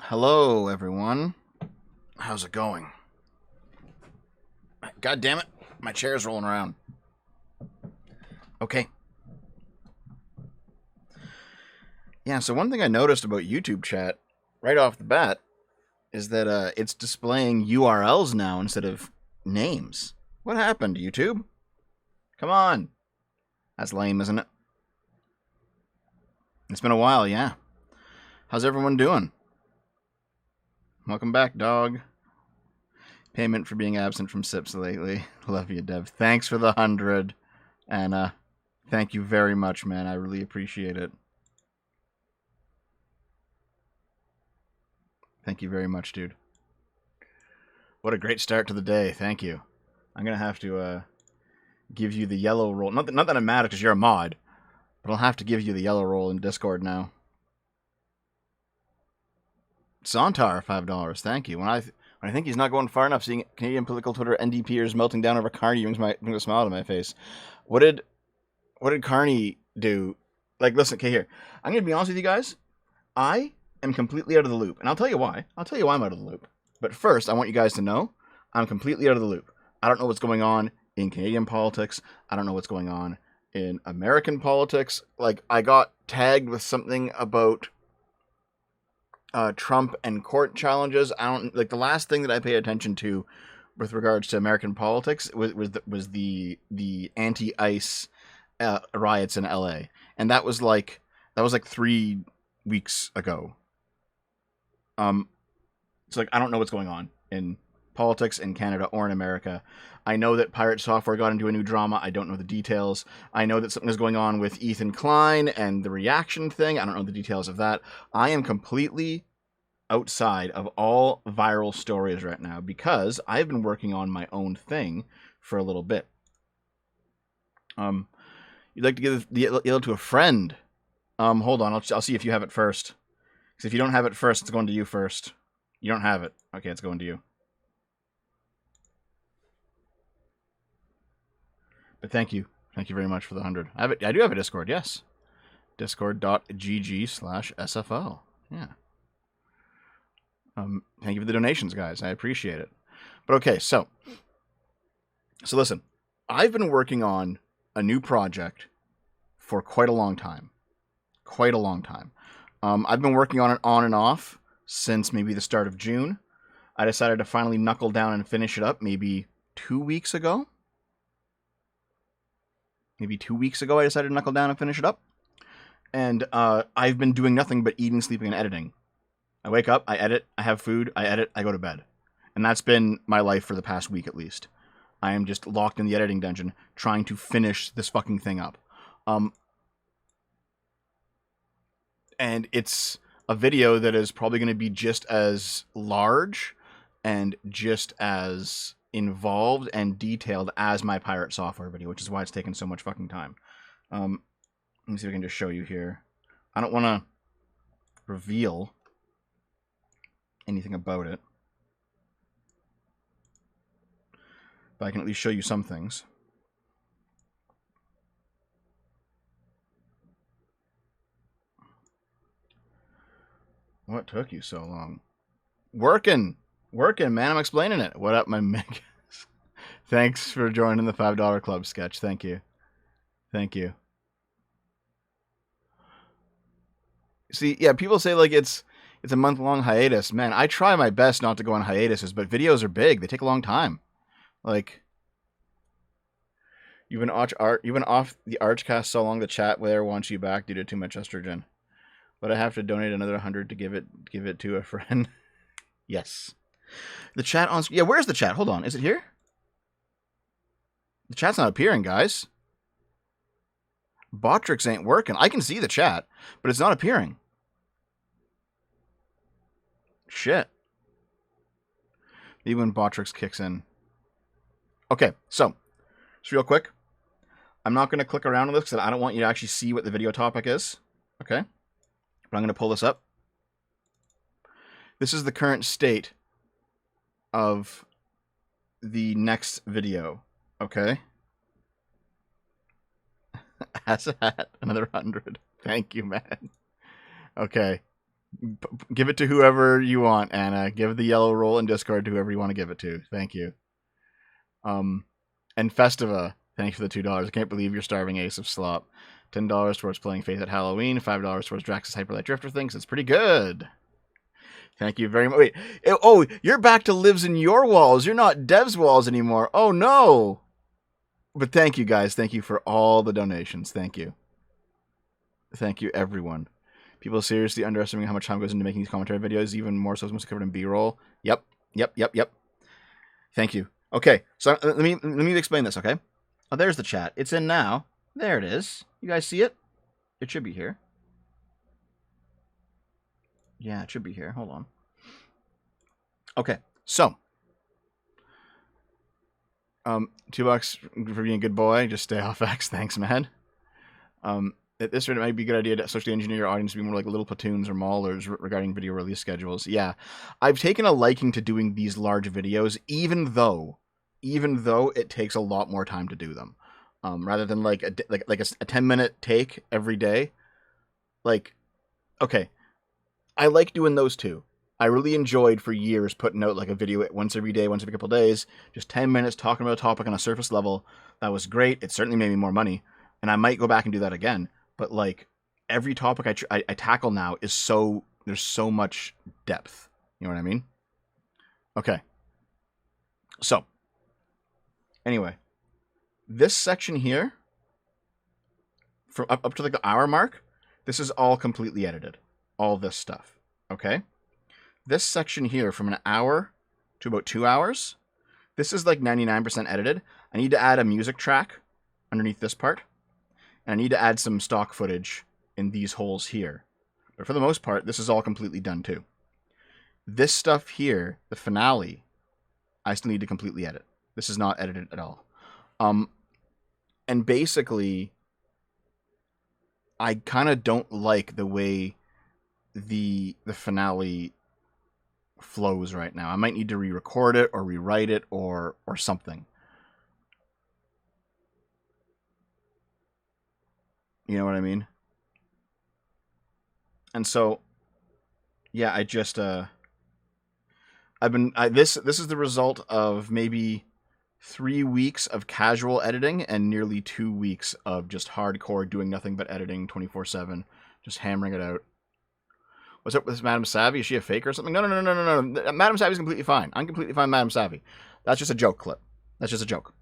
Hello, everyone. How's it going? God damn it. My chair's rolling around. Okay. Yeah, so one thing I noticed about YouTube chat right off the bat is that it's displaying URLs now instead of names. What happened, YouTube? Come on. That's lame, isn't it? It's been a while, yeah. How's everyone doing? Welcome back, dog. Payment for being absent from SIPs lately. Love you, Dev. Thanks for the 100. And thank you very much, man. I really appreciate it. Thank you very much, dude. What a great start to the day. Thank you. I'm going to have to give you the yellow roll. Not that I'm mad because you're a mod, but I'll have to give you the yellow roll in Discord now. Sontar, $5. Thank you. When I think he's not going far enough, seeing Canadian political Twitter NDPers melting down over Carney brings a smile to my face. What did Carney do? Like, listen, okay, here. I'm going to be honest with you guys. I am completely out of the loop, and I'll tell you why. I'll tell you why I'm out of the loop. But first, I want you guys to know I'm completely out of the loop. I don't know what's going on in Canadian politics. I don't know what's going on in American politics. Like, I got tagged with something about Trump and court challenges. I don't like the last thing that I pay attention to with regards to American politics was the anti-ICE riots in LA, and that was like 3 weeks ago. It's like I don't know what's going on in politics in Canada or in America. I know that Pirate Software got into a new drama. I don't know the details. I know that something is going on with Ethan Klein and the reaction thing. I don't know the details of that. I am completely outside of all viral stories right now because I've been working on my own thing for a little bit. You'd like to give the yellow to a friend. Hold on. I'll see if you have it first. Because if you don't have it first, it's going to you first. You don't have it. Okay, it's going to you. But thank you. Thank you very much for the 100. I do have a Discord, yes. Discord.gg/SFL. Yeah. Thank you for the donations, guys. I appreciate it. But okay, so listen. I've been working on a new project for quite a long time. I've been working on it on and off since maybe the start of June. I decided to finally knuckle down and finish it up maybe 2 weeks ago. I decided to knuckle down and finish it up. And I've been doing nothing but eating, sleeping, and editing. I wake up, I edit, I have food, I edit, I go to bed. And that's been my life for the past week at least. I am just locked in the editing dungeon trying to finish this fucking thing up. And it's a video that is probably going to be just as large and just as involved and detailed as my Pirate Software video, which is why it's taken so much fucking time. Let me see if I can just show you here. I don't want to reveal anything about it, but I can at least show you some things. What took you so long? Working, man. I'm explaining it. What up, my Mick? Thanks for joining the $5 Club sketch. Thank you. See, yeah, people say like it's a month-long hiatus. Man, I try my best not to go on hiatuses, but videos are big. They take a long time. Like, you've been off the Archcast so long the chat there wants you back due to too much estrogen. But I have to donate another 100 to give it to a friend. Yes. The chat on... Yeah, where's the chat? Hold on. Is it here? The chat's not appearing, guys. Botrix ain't working. I can see the chat, but it's not appearing. Shit. Maybe when Botrix kicks in. Okay, so, just real quick. I'm not going to click around on this because I don't want you to actually see what the video topic is. Okay? But I'm going to pull this up. This is the current state of the next video. Okay? As a hat, another 100. Thank you, man. Okay. Give it to whoever you want, Anna. Give the yellow roll in Discord to whoever you want to give it to. Thank you. And Festiva, thanks for the $2. I can't believe you're starving Ace of Slop. $10 towards playing Faith at Halloween. $5 towards Drax's Hyperlight Drifter thinks it's pretty good. Thank you very much. Wait, oh, you're back to lives in your walls. You're not Dev's walls anymore. Oh, no. But thank you, guys. Thank you for all the donations. Thank you. Thank you, everyone. People seriously underestimating how much time goes into making these commentary videos, even more so as covered in B-roll. Yep. Thank you. Okay, so let me explain this, okay? Oh, there's the chat. It's in now. There it is. You guys see it? It should be here. Yeah, it should be here. Hold on. Okay, so. $2 for being a good boy. Just stay off X. Thanks, man. At this rate, it might be a good idea to socially engineer your audience to be more like little platoons or maulers regarding video release schedules. Yeah, I've taken a liking to doing these large videos, even though it takes a lot more time to do them, rather than like a 10-minute take every day. Like, okay, I like doing those too. I really enjoyed for years putting out like a video once every day, once every couple of days, just 10 minutes talking about a topic on a surface level. That was great. It certainly made me more money, and I might go back and do that again. But like every topic I tackle now is there's so much depth. You know what I mean? Okay. So anyway, this section here, from up to like the hour mark, this is all completely edited. All this stuff. Okay. This section here, from an hour to about 2 hours, this is like 99% edited. I need to add a music track underneath this part. And I need to add some stock footage in these holes here. But for the most part, this is all completely done too. This stuff here, the finale, I still need to completely edit. This is not edited at all. And basically, I kind of don't like the way the finale flows right now. I might need to re-record it or rewrite it or something. You know what I mean? And so, yeah, I just this is the result of maybe 3 weeks of casual editing and nearly 2 weeks of just hardcore doing nothing but editing 24/7, just hammering it out. What's up with this Madame Savvy? Is she a fake or something? No. Madame Savvy's completely fine. I'm completely fine, Madame Savvy. That's just a joke clip. That's just a joke.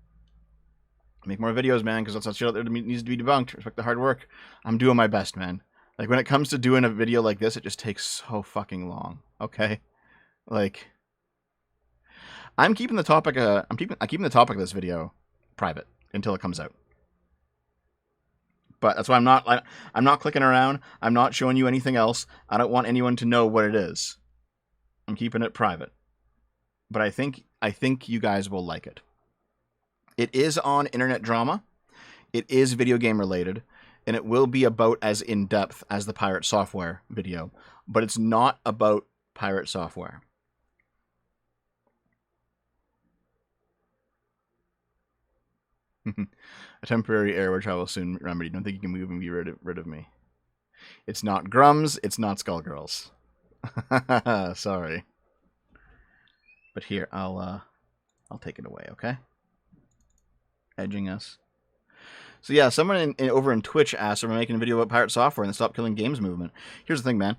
Make more videos, man, because that's shit out there that needs to be debunked. Respect the hard work. I'm doing my best, man. Like, when it comes to doing a video like this, it just takes so fucking long. Okay? Like, I'm keeping the topic I'm keeping the topic of this video private until it comes out. But that's why I'm not clicking around. I'm not showing you anything else. I don't want anyone to know what it is. I'm keeping it private. But I think you guys will like it. It is on internet drama. It is video game related, and it will be about as in-depth as the Pirate Software video, but it's not about Pirate Software. A temporary error will travel soon remedy. Don't think you can move and be rid of me. It's not Grums, it's not Skullgirls. Sorry. But here, I'll take it away, okay? Edging us. So yeah, someone over in Twitch asked, "Are we making a video about Pirate Software and the Stop Killing Games movement?" Here's the thing, man.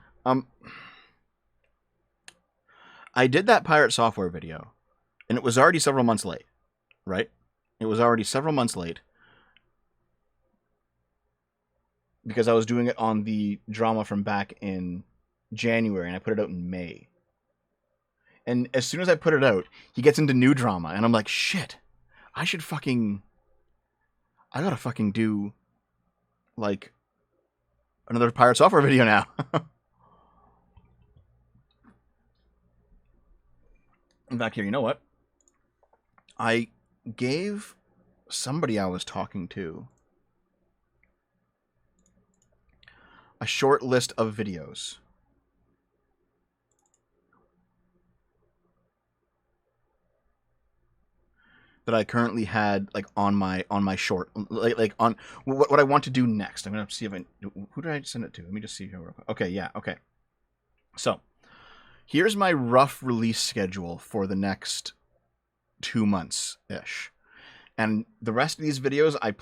I did that Pirate Software video, and it was already several months late, right? It was already several months late because I was doing it on the drama from back in January, and I put it out in May. And as soon as I put it out, he gets into new drama, and I'm like, shit. I gotta fucking do, like, another Pirate Software video now. In fact, here, you know what? I gave somebody I was talking to a short list of videos. That I currently had like on my short, like on what I want to do next. I'm gonna see if who did I send it to? Let me just see here. Okay, yeah, okay. So here's my rough release schedule for the next 2 months ish. And the rest of these videos I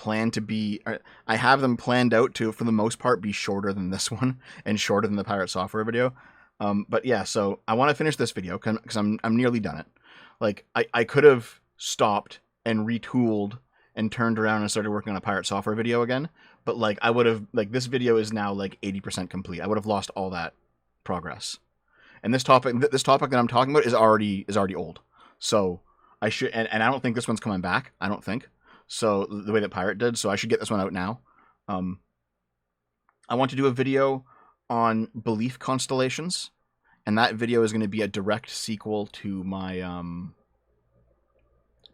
have them planned out to, for the most part, be shorter than this one and shorter than the Pirate Software video. But yeah, so I want to finish this video because I'm nearly done it. Like, I could have stopped and retooled and turned around and started working on a Pirate Software video again. But like, I would have, like, this video is now like 80% complete. I would have lost all that progress. And this topic that I'm talking about is already old. So I should, and I don't think this one's coming back. I don't think so. The way that Pirate did, so I should get this one out now. I want to do a video on belief constellations, and that video is going to be a direct sequel to my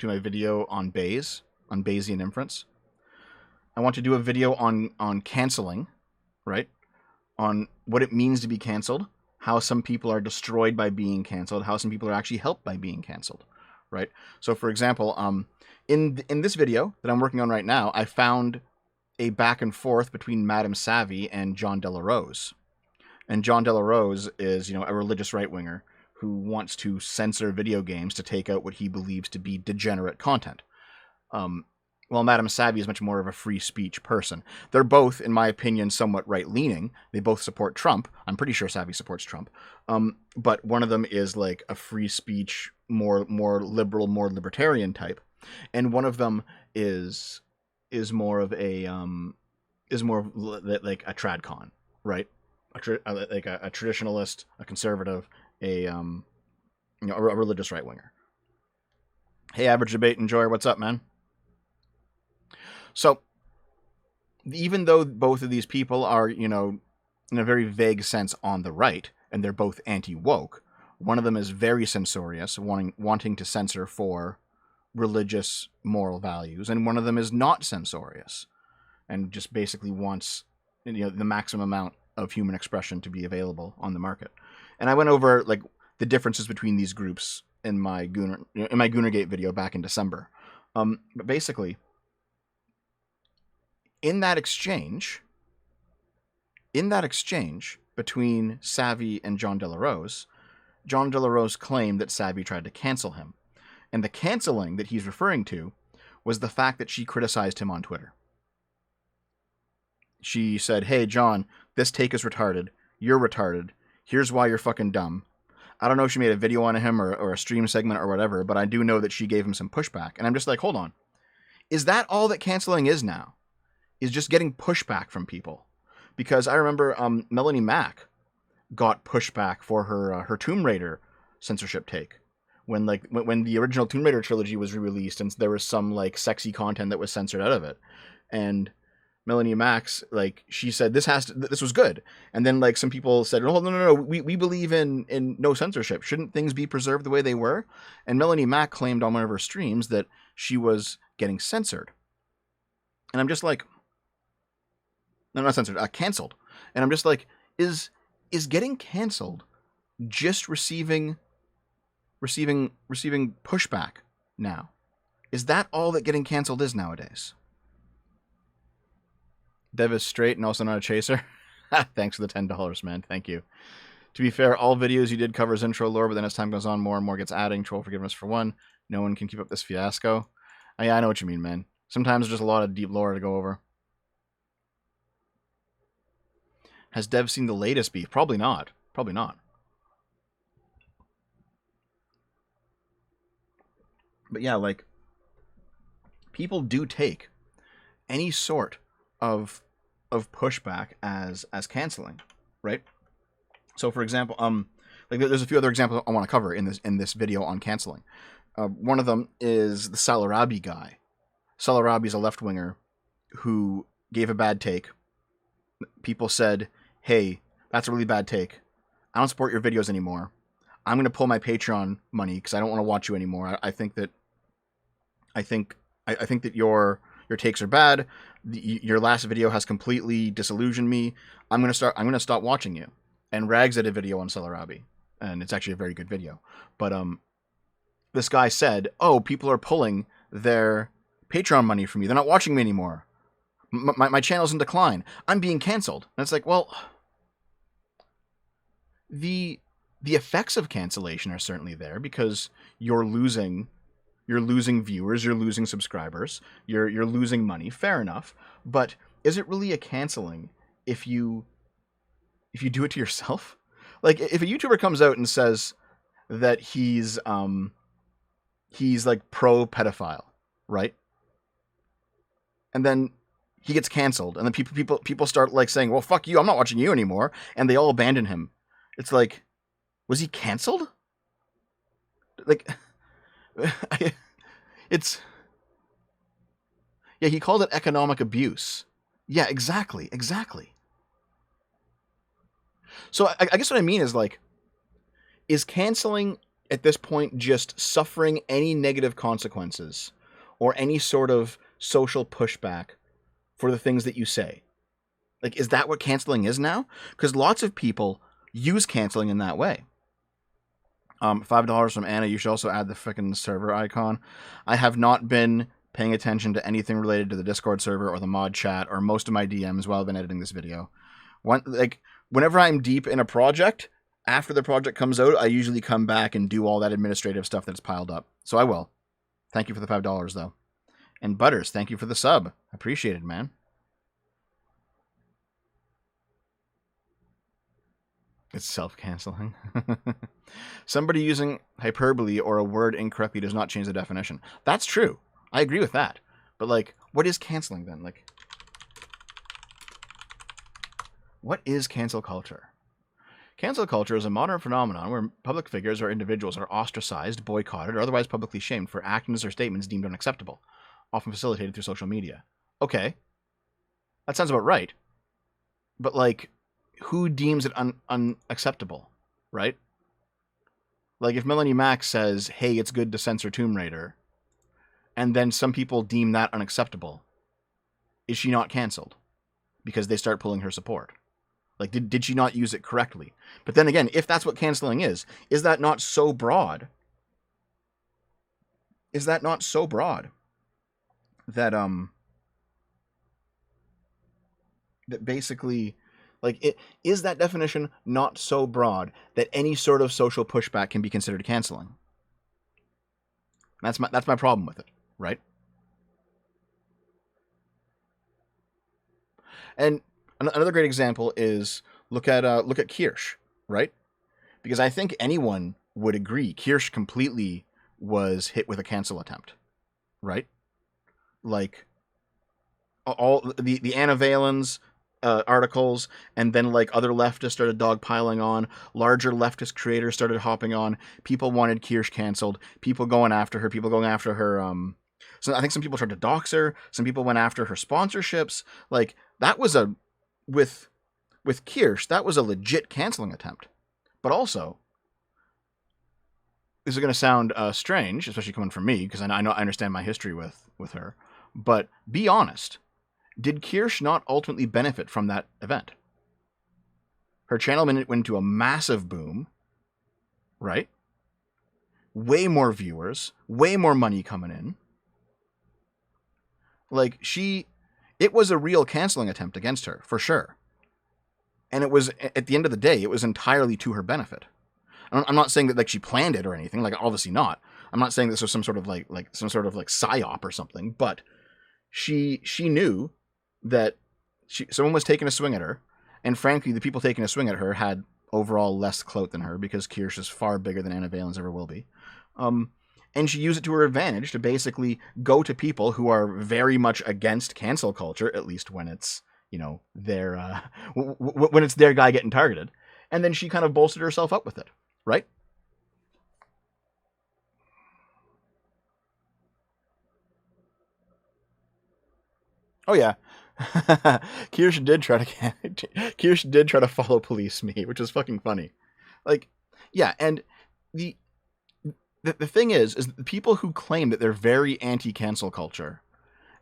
video on Bayes, on Bayesian inference. I want to do a video on canceling, right? On what it means to be canceled, how some people are destroyed by being canceled, how some people are actually helped by being canceled. Right. So, for example, in this video that I'm working on right now, I found a back and forth between Madame Savvy and John Delarose. And John Delarose is, a religious right winger who wants to censor video games to take out what he believes to be degenerate content. While Madame Savvy is much more of a free speech person. They're both, in my opinion, somewhat right-leaning. They both support Trump. I'm pretty sure Savvy supports Trump. But one of them is like a free speech, more liberal, more libertarian type. And one of them is more of a like a tradcon, right? Like a traditionalist, a conservative, a religious right-winger. Hey, Average Debate Enjoyer, what's up, man? So, even though both of these people are, in a very vague sense on the right, and they're both anti-woke, one of them is very censorious, wanting to censor for religious moral values, and one of them is not censorious, and just basically wants, the maximum amount of human expression to be available on the market. And I went over like the differences between these groups in my Goonergate video back in December. But basically, in that exchange between Savvy and John Delarose claimed that Savvy tried to cancel him. And the canceling that he's referring to was the fact that she criticized him on Twitter. She said, "Hey, John, this take is retarded. You're retarded. Here's why you're fucking dumb." I don't know if she made a video on him or a stream segment or whatever, but I do know that she gave him some pushback. And I'm just like, hold on. Is that all that canceling is now? Is just getting pushback from people? Because I remember Melanie Mack got pushback for her Tomb Raider censorship take. When the original Tomb Raider trilogy was re-released and there was some like sexy content that was censored out of it. And Melanie Max, like, she said this was good. And then like some people said, "Oh, no, we believe in no censorship. Shouldn't things be preserved the way they were?" And Melanie Mack claimed on one of her streams that she was getting censored. And I'm just like, no, not censored, canceled. And I'm just like, is getting canceled just receiving pushback now? Is that all that getting canceled is nowadays? Dev is straight and also not a chaser. Thanks for the $10, man. Thank you. To be fair, all videos you did covers intro lore, but then as time goes on, more and more gets adding. Troll forgiveness for one. No one can keep up this fiasco. Yeah, I know what you mean, man. Sometimes there's just a lot of deep lore to go over. Has Dev seen the latest beef? Probably not. Probably not. But yeah, like, people do take any sort of pushback as canceling, right? So, for example, like there's a few other examples I want to cover in this video on canceling. One of them is the Salarabi guy. Salarabi is a left winger who gave a bad take. People said, "Hey, that's a really bad take. I don't support your videos anymore. I'm going to pull my Patreon money because I don't want to watch you anymore. I think that your takes are bad. Your last video has completely disillusioned me. I'm going to stop watching you." And Rags did a video on Salarabi, and it's actually a very good video. But this guy said, "Oh, people are pulling their Patreon money from me. They're not watching me anymore. My channel's in decline. I'm being canceled." And it's like, well, the effects of cancellation are certainly there because you're losing viewers, you're losing subscribers, you're losing money. Fair enough, but is it really a canceling if you do it to yourself? Like if a YouTuber comes out and says that he's like pro pedophile, right? And then he gets canceled, and then people start like saying, "Well, fuck you, I'm not watching you anymore," and they all abandon him. It's like, was he canceled? Like, it's yeah. He called it economic abuse. Yeah, exactly. So I guess what I mean is like, is canceling at this point just suffering any negative consequences or any sort of social pushback for the things that you say? Like, is that what canceling is now? Because lots of people use canceling in that way. $5 from Anna. You should also add the freaking server icon. I have not been paying attention to anything related to the Discord server or the mod chat or most of my DMs while I've been editing this video. Whenever I'm deep in a project, after the project comes out, I usually come back and do all that administrative stuff that's piled up. So I will. Thank you for the $5, though. And Butters, thank you for the sub. Appreciate it, man. It's self-canceling. Somebody using hyperbole or a word incorrectly does not change the definition. That's true. I agree with that. But, like, what is canceling then? Like, what is cancel culture? Cancel culture is a modern phenomenon where public figures or individuals are ostracized, boycotted, or otherwise publicly shamed for actions or statements deemed unacceptable, often facilitated through social media. Okay. That sounds about right. But, like, who deems it unacceptable, right? Like, if Melanie Mack says, hey, it's good to censor Tomb Raider, and then some people deem that unacceptable, is she not canceled? Because they start pulling her support. Like, did she not use it correctly? But then again, if that's what canceling is that not so broad? Is that not so broad that that basically, like, is that definition not so broad that any sort of social pushback can be considered canceling? That's my problem with it, right? And another great example is look at Kirsch, right? Because I think anyone would agree Kirsch completely was hit with a cancel attempt, right? Like all the Anna Valens articles, and then like other leftists started dogpiling on. Larger leftist creators started hopping on. People wanted Kirsch canceled. People going after her. People going after her. So I think some people tried to dox her. Some people went after her sponsorships. Like that was with Kirsch, that was a legit canceling attempt. But also, this is going to sound strange, especially coming from me, because I understand my history with her. But be honest, did Kirsch not ultimately benefit from that event? Her channel went into a massive boom, right? Way more viewers, way more money coming in. Like, it was a real canceling attempt against her, for sure. And it was, at the end of the day, it was entirely to her benefit. I'm not saying that like she planned it or anything, like obviously not. I'm not saying this was some sort of like psyop or something, but she knew that someone was taking a swing at her, and frankly, the people taking a swing at her had overall less clout than her because Kirsch is far bigger than Anna Valens ever will be. And she used it to her advantage to basically go to people who are very much against cancel culture, at least when it's, you know, their when it's their guy getting targeted, and then she kind of bolstered herself up with it, right? Oh yeah, Kirsch did try to follow police me, which is fucking funny. Like, yeah, and the thing is the people who claim that they're very anti-cancel culture,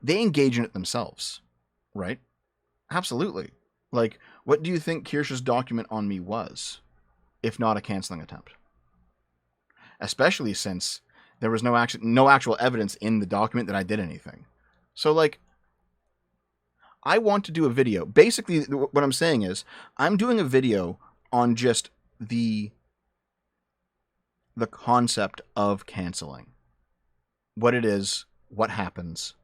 they engage in it themselves, right? Absolutely. Like, what do you think Kirsch's document on me was, if not a canceling attempt? Especially since there was no actual evidence in the document that I did anything. So, like, I want to do a video. Basically, what I'm saying is, I'm doing a video on just the concept of canceling, what it is, what happens,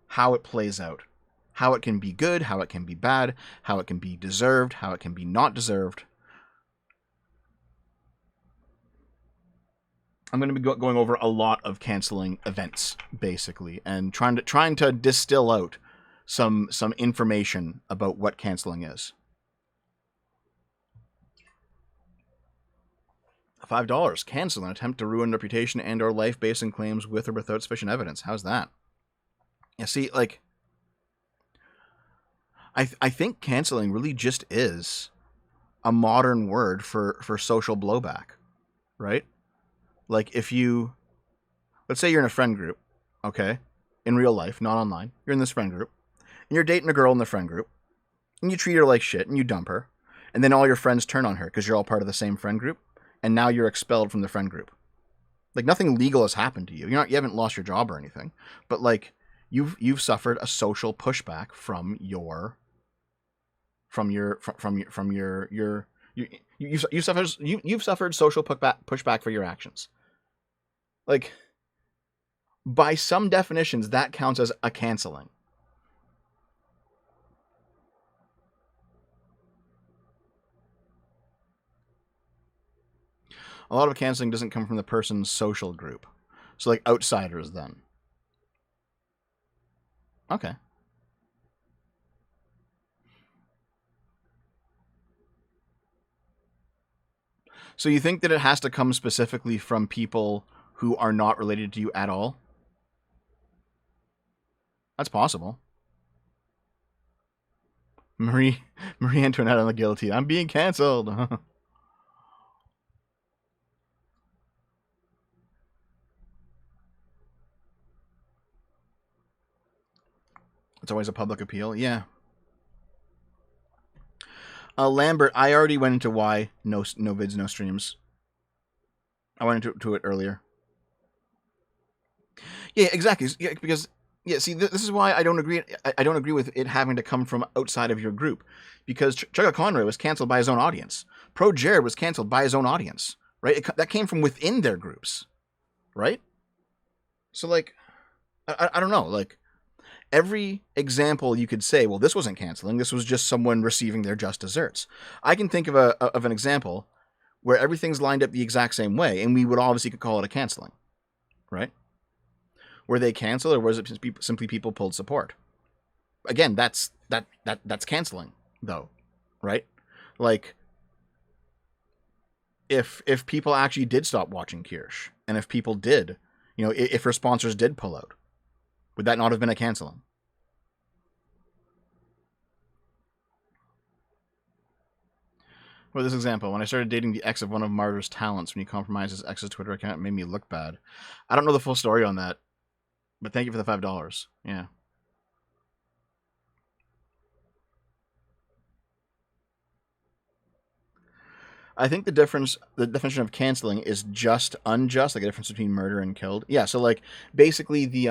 how it plays out, how it can be good, how it can be bad, how it can be deserved, how it can be not deserved. I'm going to be going over a lot of canceling events, basically, and trying to distill out some information about what canceling is. $5. Cancel an attempt to ruin reputation and or life based on claims with or without sufficient evidence. How's that? Yeah, see, like, I think canceling really just is a modern word for social blowback, right? Like, if you, let's say you're in a friend group, okay, in real life, not online, you're in this friend group, and you're dating a girl in the friend group, and you treat her like shit, and you dump her, and then all your friends turn on her because you're all part of the same friend group, and now you're expelled from the friend group. Like, nothing legal has happened to you. You haven't lost your job or anything, but like, you've suffered a social pushback from your you've suffered social pushback for your actions. Like, by some definitions, that counts as a canceling. A lot of canceling doesn't come from the person's social group. So, like, outsiders, then. Okay. So you think that it has to come specifically from people who are not related to you at all? That's possible. Marie Antoinette on the guillotine. I'm being canceled. It's always a public appeal. Yeah. Lambert, I already went into why no vids, no streams. I went into it earlier. Yeah, exactly. Yeah, because see, this is why I don't agree. I don't agree with it having to come from outside of your group, because Chugga Conroy was canceled by his own audience. Pro Jared was canceled by his own audience, right? That came from within their groups, right? So, like, I don't know, like, every example you could say, well, this wasn't canceling. This was just someone receiving their just desserts. I can think of an example where everything's lined up the exact same way, and we would obviously could call it a canceling, right? Were they canceled, or was it simply people pulled support? Again, that's canceling, though, right? Like, if people actually did stop watching Kirsch, and if people did, if her sponsors did pull out, would that not have been a canceling? For this example, when I started dating the ex of one of Martyr's talents, when he compromised his ex's Twitter account, it made me look bad. I don't know the full story on that, but thank you for the $5. Yeah. I think the definition of canceling is just unjust, like a difference between murder and killed. Yeah, so like basically the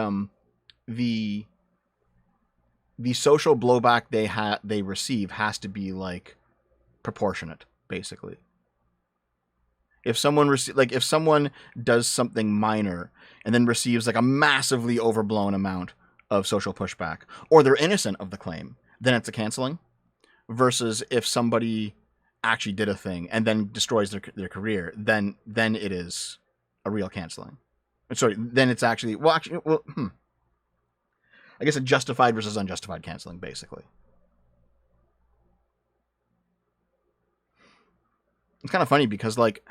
social blowback they receive has to be like proportionate, basically. If someone if someone does something minor and then receives like a massively overblown amount of social pushback, or they're innocent of the claim, then it's a canceling. Versus if somebody actually did a thing and then destroys their career, then it is a real canceling. Sorry, then it's actually I guess a justified versus unjustified canceling, basically. It's kind of funny because, like,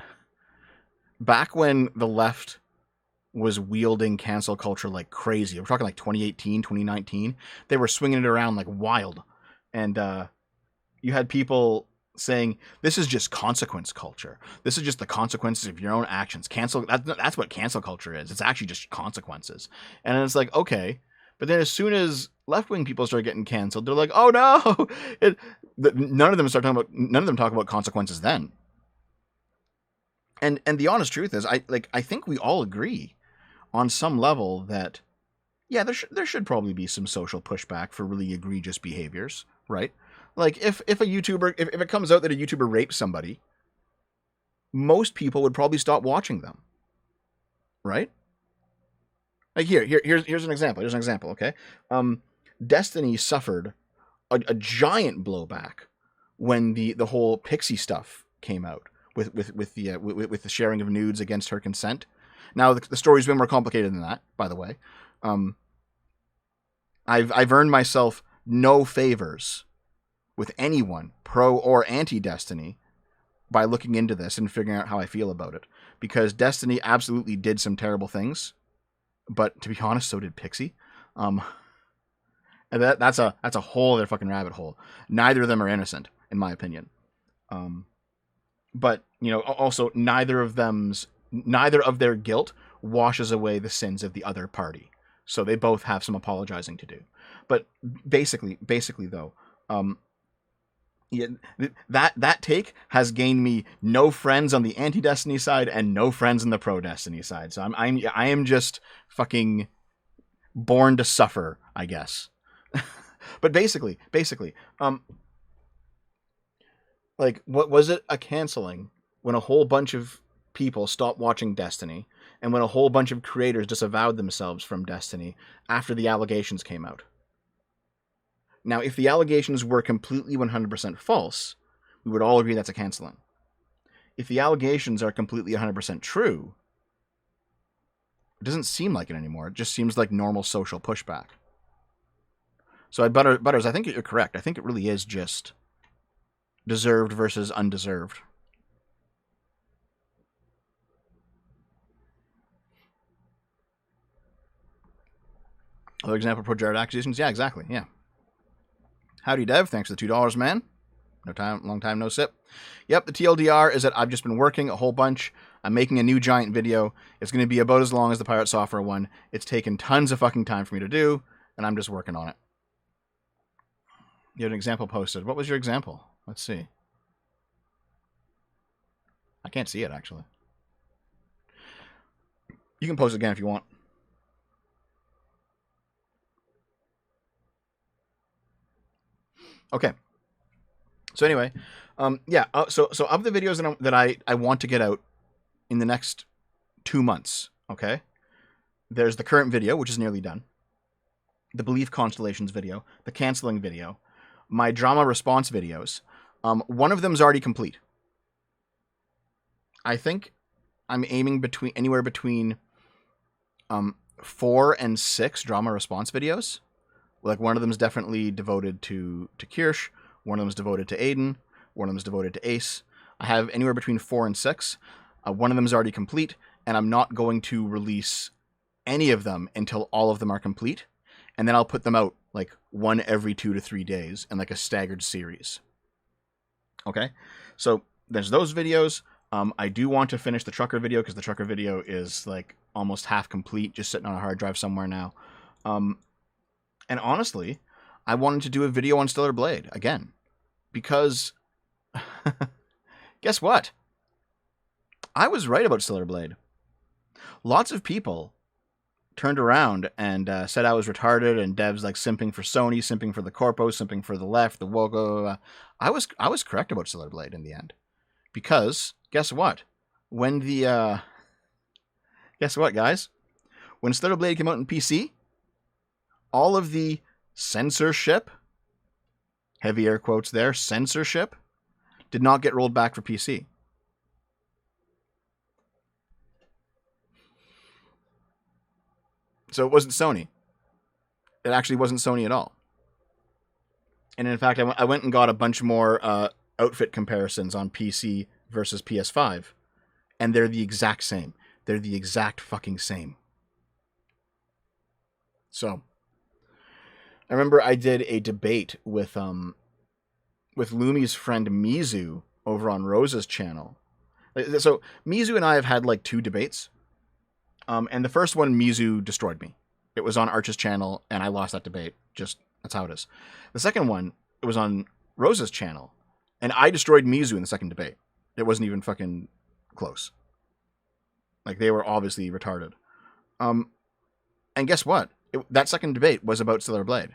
back when the left was wielding cancel culture like crazy, we're talking like 2018, 2019, they were swinging it around like wild. And you had people saying, this is just consequence culture. This is just the consequences of your own actions. That's what cancel culture is. It's actually just consequences. And it's like, okay. But then as soon as left-wing people start getting canceled, they're like, oh no. None of them talk about consequences then. And the honest truth is, I think we all agree on some level that, yeah, there should probably be some social pushback for really egregious behaviors, right? Like if a YouTuber, if it comes out that a YouTuber raped somebody, most people would probably stop watching them, right? Like here's an example. Here's an example. Okay, Destiny suffered a giant blowback when the whole Pixie stuff came out with the sharing of nudes against her consent. Now the story's been more complicated than that, by the way. I've earned myself no favors with anyone, pro or anti Destiny, by looking into this and figuring out how I feel about it. Because Destiny absolutely did some terrible things, but to be honest, so did Pixie. And that's a whole other fucking rabbit hole. Neither of them are innocent, in my opinion. But you know, also neither of their guilt washes away the sins of the other party. So they both have some apologizing to do. But basically though, yeah, that take has gained me no friends on the anti-Destiny side and no friends on the pro-Destiny side. So I am just fucking born to suffer, I guess. But basically, like, what was it a canceling when a whole bunch of people stopped watching Destiny and when a whole bunch of creators disavowed themselves from Destiny after the allegations came out? Now, if the allegations were completely 100% false, we would all agree that's a canceling. If the allegations are completely 100% true, it doesn't seem like it anymore. It just seems like normal social pushback. So, Butters, I think you're correct. I think it really is just deserved versus undeserved. Other example, pro Jared accusations? Yeah, exactly. Yeah. Howdy, Dev. Thanks for the $2, man. Long time no sip. Yep, the TLDR is that I've just been working a whole bunch. I'm making a new giant video. It's going to be about as long as the Pirate Software one. It's taken tons of fucking time for me to do, and I'm just working on it. You had an example posted. What was your example? Let's see. I can't see it, actually. You can post it again if you want. Okay. So anyway, yeah. So of the videos that I want to get out in the next 2 months, okay, there's the current video, which is nearly done, the Belief Constellations video, the canceling video, my drama response videos. One of them's already complete. I think I'm aiming anywhere between 4 and 6 drama response videos. Like, one of them is definitely devoted to Kirsch. One of them is devoted to Aiden. One of them is devoted to Ace. I have anywhere between 4 and 6. One of them is already complete, and I'm not going to release any of them until all of them are complete. And then I'll put them out like one every 2 to 3 days in like a staggered series. Okay? So there's those videos. I do want to finish the trucker video because the trucker video is like almost half complete, just sitting on a hard drive somewhere now. And honestly, I wanted to do a video on Stellar Blade again, because guess what? I was right about Stellar Blade. Lots of people turned around and said I was retarded and Dev's like simping for Sony, simping for the corpo, simping for the left, the woke. I was correct about Stellar Blade in the end, because guess what? Guess what, guys? When Stellar Blade came out in PC, all of the censorship, heavy air quotes there, censorship, did not get rolled back for PC. So it wasn't Sony. It actually wasn't Sony at all. And in fact, I went and got a bunch more outfit comparisons on PC versus PS5, and they're the exact same. They're the exact fucking same. So I remember I did a debate with Lumi's friend Mizu over on Rosa's channel. So Mizu and I have had like 2 debates. And the first one, Mizu destroyed me. It was on Arch's channel, and I lost that debate. Just, that's how it is. The second one, it was on Rosa's channel, and I destroyed Mizu in the second debate. It wasn't even fucking close. Like, they were obviously retarded. And guess what? That second debate was about Stellar Blade.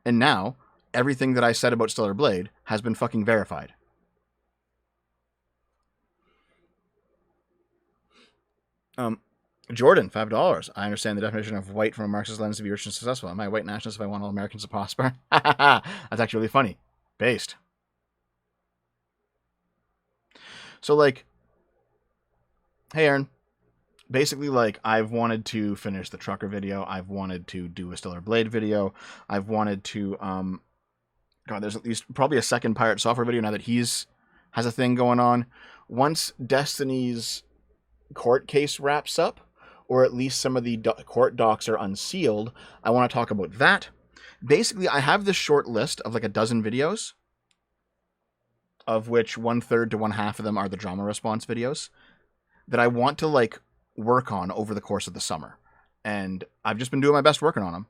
And now, everything that I said about Stellar Blade has been fucking verified. Jordan, $5. I understand the definition of white from a Marxist lens to be rich and successful. Am I a white nationalist if I want all Americans to prosper? That's actually really funny. Based. So, like, hey, Aaron. Basically, like, I've wanted to finish the trucker video. I've wanted to do a Stellar Blade video. I've wanted to, God, there's at least probably a second Pirate Software video now that he's has a thing going on. Once Destiny's court case wraps up, or at least some of the court docs are unsealed, I want to talk about that. Basically, I have this short list of like a dozen videos, of which 1/3 to 1/2 of them are the drama response videos, that I want to like work on over the course of the summer. And I've just been doing my best working on them.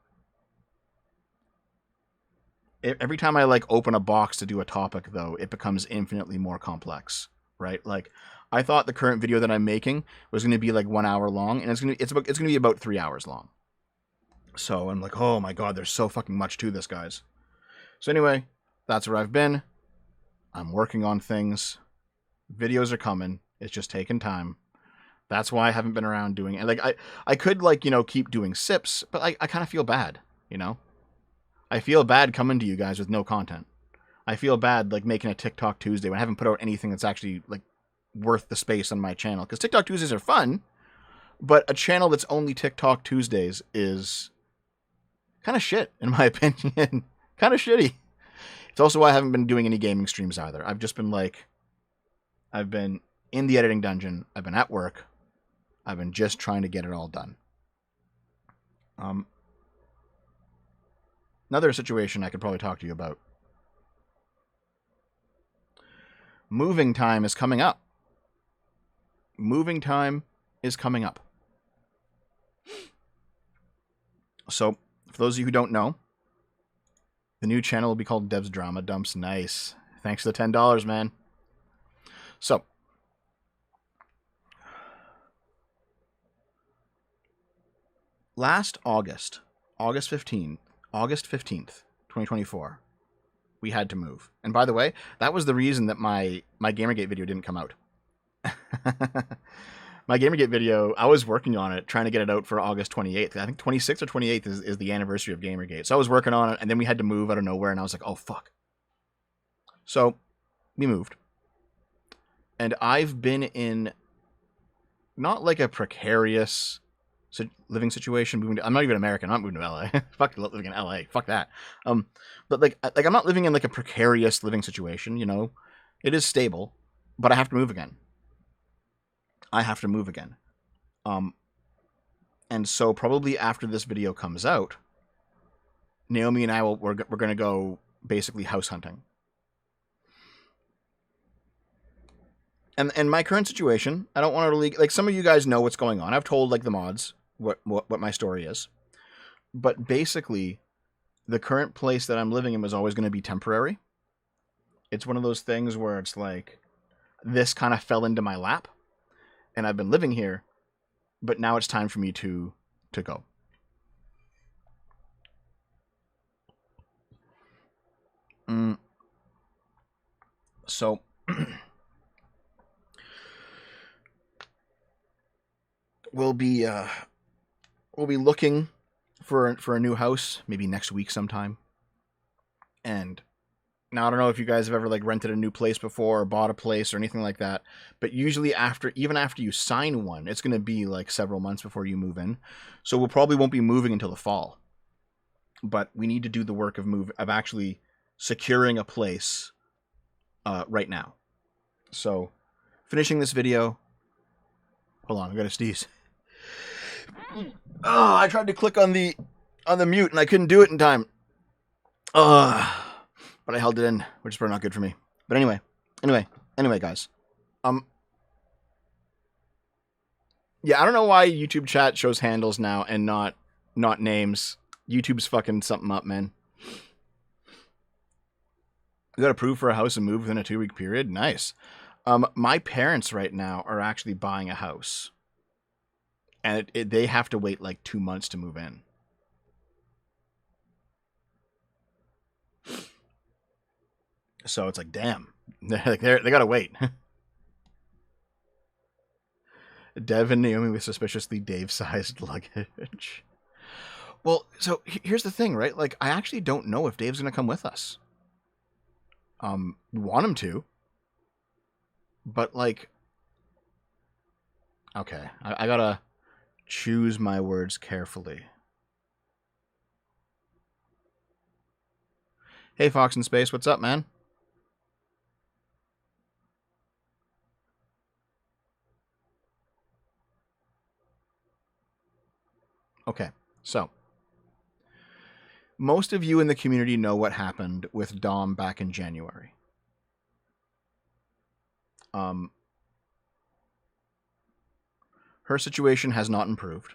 Every time I like open a box to do a topic, though, it becomes infinitely more complex, right? Like, I thought the current video that I'm making was going to be like 1 hour long, and it's going to be about 3 hours long. So I'm like, oh my god, there's so fucking much to this, guys. So anyway, that's where I've been. I'm working on things. Videos are coming. It's just taking time. That's why I haven't been around doing it. Like, I could, like, you know, keep doing sips, but I kind of feel bad, you know? I feel bad coming to you guys with no content. I feel bad, like, making a TikTok Tuesday when I haven't put out anything that's actually, like, worth the space on my channel. Because TikTok Tuesdays are fun, but a channel that's only TikTok Tuesdays is kind of shit, in my opinion. Kind of shitty. It's also why I haven't been doing any gaming streams either. I've just been, like, I've been in the editing dungeon. I've been at work. I've been just trying to get it all done. Another situation I could probably talk to you about. Moving time is coming up. Moving time is coming up. So, for those of you who don't know, the new channel will be called Dev's Drama Dumps. Nice. Thanks for the $10, man. So, last August 15th, 2024, we had to move. And by the way, that was the reason that my Gamergate video didn't come out. My Gamergate video, I was working on it, trying to get it out for August 28th. I think 26th or 28th is the anniversary of Gamergate. So I was working on it, and then we had to move out of nowhere, and I was like, oh, fuck. So we moved. And I've been in not like a precarious living situation. I'm not even American. I'm not moving to LA. Fuck living in LA. Fuck that. But like I'm not living in like a precarious living situation. You know, it is stable, but I have to move again. And so probably after this video comes out, Naomi and we're gonna go basically house hunting. And my current situation, I don't want to really, like, some of you guys know what's going on. I've told like the mods what my story is, but basically, the current place that I'm living in was always going to be temporary. It's one of those things where it's like, this kind of fell into my lap, and I've been living here, but now it's time for me to go. So we'll be looking for a new house maybe next week sometime. And now I don't know if you guys have ever like rented a new place before or bought a place or anything like that, but usually even after you sign one, it's going to be like several months before you move in. So we'll probably won't be moving until the fall. But we need to do the work of actually securing a place right now. So finishing this video. Hold on, I gotta sneeze. Oh, I tried to click on the mute and I couldn't do it in time. But I held it in, which is probably not good for me. But anyway, guys. Yeah, I don't know why YouTube chat shows handles now and not names. YouTube's fucking something up, man. You got approved for a house and move within a 2-week period? Nice. My parents right now are actually buying a house. And they have to wait like 2 months to move in. So it's like, damn. They got to wait. Dev and Naomi with suspiciously Dave-sized luggage. Well, so here's the thing, right? Like, I actually don't know if Dave's going to come with us. We want him to. But, like... Okay, I gotta choose my words carefully. Hey, Fox in Space, what's up, man? Okay, so... most of you in the community know what happened with Dom back in January. Her situation has not improved.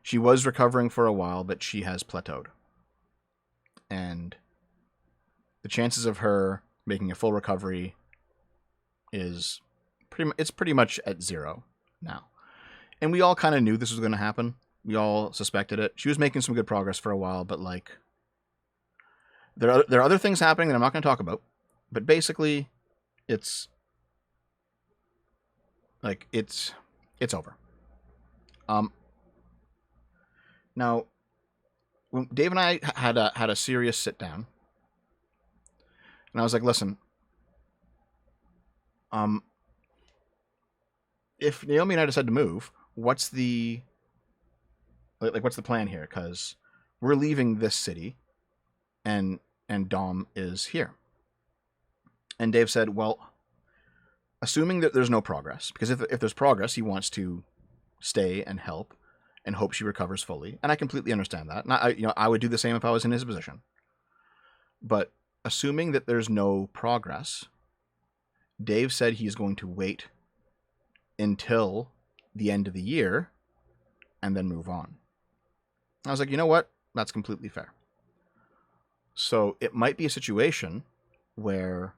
She was recovering for a while, but she has plateaued. And the chances of her making a full recovery is pretty much at zero now. And we all kind of knew this was going to happen. We all suspected it. She was making some good progress for a while, but like there are other things happening that I'm not going to talk about. But basically, it's over. Now, when Dave and I had a serious sit down, and I was like, listen, if Naomi and I decide to move, what's the plan here? Because we're leaving this city, and Dom is here. And Dave said, well, assuming that there's no progress, because if there's progress, he wants to stay and help and hope she recovers fully. And I completely understand that. And I would do the same if I was in his position. But assuming that there's no progress, Dave said he's going to wait until the end of the year and then move on. I was like, you know what? That's completely fair. So it might be a situation where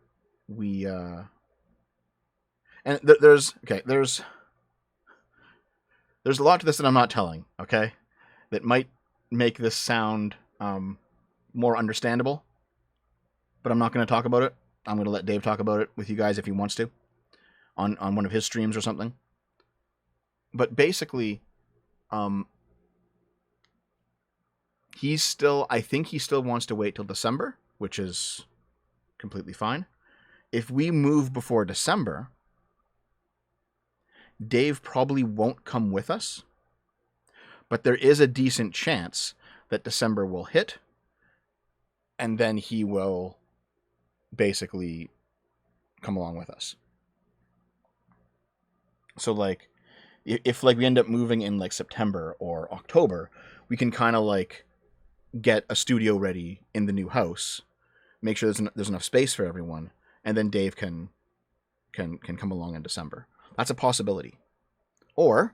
we and there's a lot to this that I'm not telling, okay? That might make this sound more understandable, but I'm not going to talk about it. I'm going to let Dave talk about it with you guys if he wants to on one of his streams or something. But basically, I think he still wants to wait till December, which is completely fine. If we move before December, Dave probably won't come with us, but there is a decent chance that December will hit, and then he will basically come along with us. So, like, if we end up moving in, like, September or October, we can kind of, like, get a studio ready in the new house, make sure there's enough space for everyone, and then Dave can come along in December. That's a possibility. Or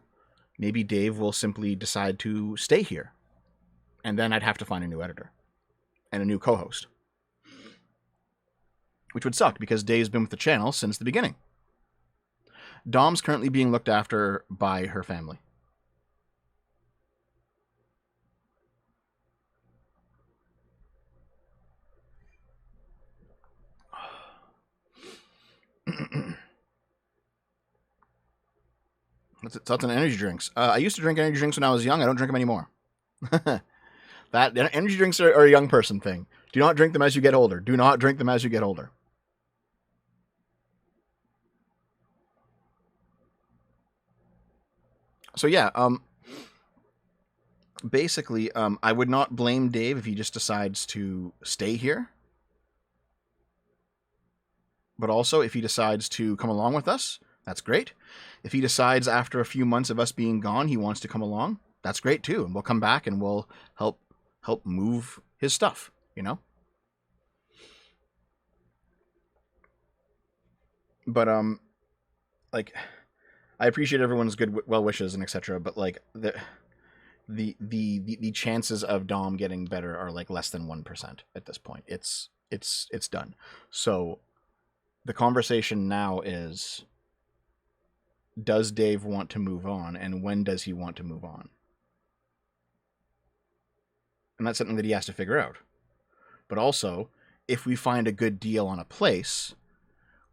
maybe Dave will simply decide to stay here, and then I'd have to find a new editor and a new co-host, which would suck because Dave's been with the channel since the beginning. Dom's currently being looked after by her family. That's an energy drinks. I used to drink energy drinks when I was young. I don't drink them anymore. That energy drinks are a young person thing. Do not drink them as you get older. Do not drink them as you get older. So yeah, basically, I would not blame Dave if he just decides to stay here. But also, if he decides to come along with us, that's great. If he decides after a few months of us being gone, he wants to come along, that's great too. And we'll come back and we'll help move his stuff, you know? But, like, I appreciate everyone's good well wishes and etc. But, like, the chances of Dom getting better are, like, less than 1% at this point. It's done. So the conversation now is, does Dave want to move on, and when does he want to move on? And that's something that he has to figure out. But also, if we find a good deal on a place,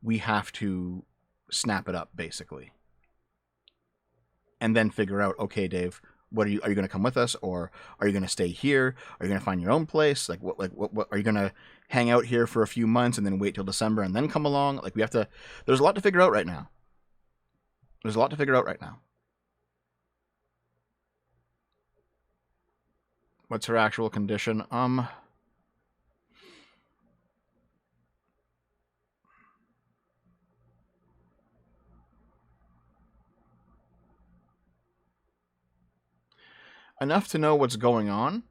we have to snap it up, basically. And then figure out, okay, Dave, are you going to come with us, or are you going to stay here? Are you going to find your own place? What are you going to hang out here for a few months and then wait till December and then come along? Like, there's a lot to figure out right now. What's her actual condition? Enough to know what's going on,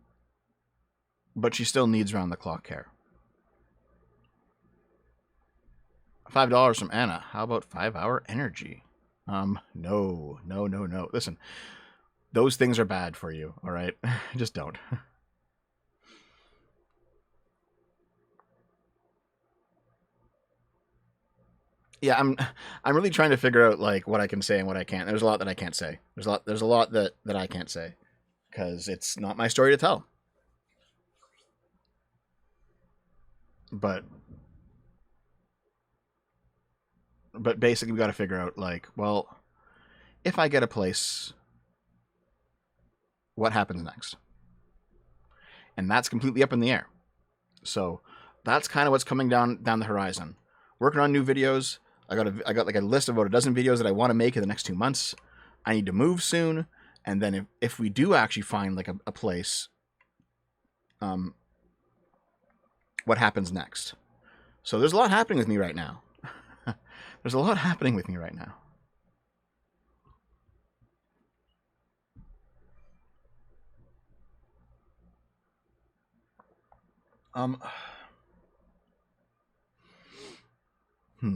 but she still needs round-the-clock care. $5 from Anna. How about 5-hour energy? No. Listen, those things are bad for you, all right? Just don't. Yeah, I'm really trying to figure out like what I can say and what I can't. There's a lot that I can't say. There's a lot that I can't say because it's not my story to tell. But basically we got to figure out like, well, if I get a place, what happens next? And that's completely up in the air. So that's kind of what's coming down the horizon. Working on new videos. I got like a list of about a dozen videos that I want to make in the next 2 months. I need to move soon, and then if we do actually find like a place, what happens next? So there's a lot happening with me right now. There's a lot happening with me right now.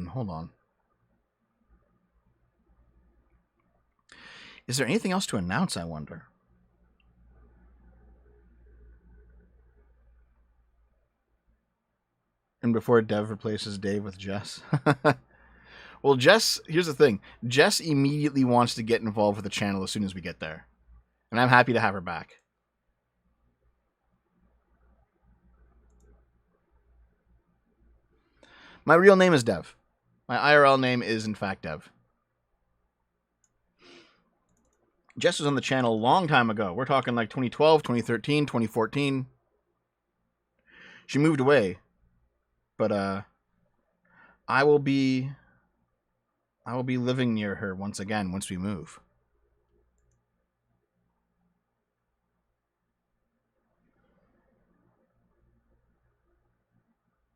Hold on. Is there anything else to announce, I wonder? And before Dev replaces Dave with Jess. Well, Jess, here's the thing. Jess immediately wants to get involved with the channel as soon as we get there. And I'm happy to have her back. My real name is Dev. My IRL name is, in fact, Dev. Jess was on the channel a long time ago. We're talking like 2012, 2013, 2014. She moved away. But I will be living near her once again once we move.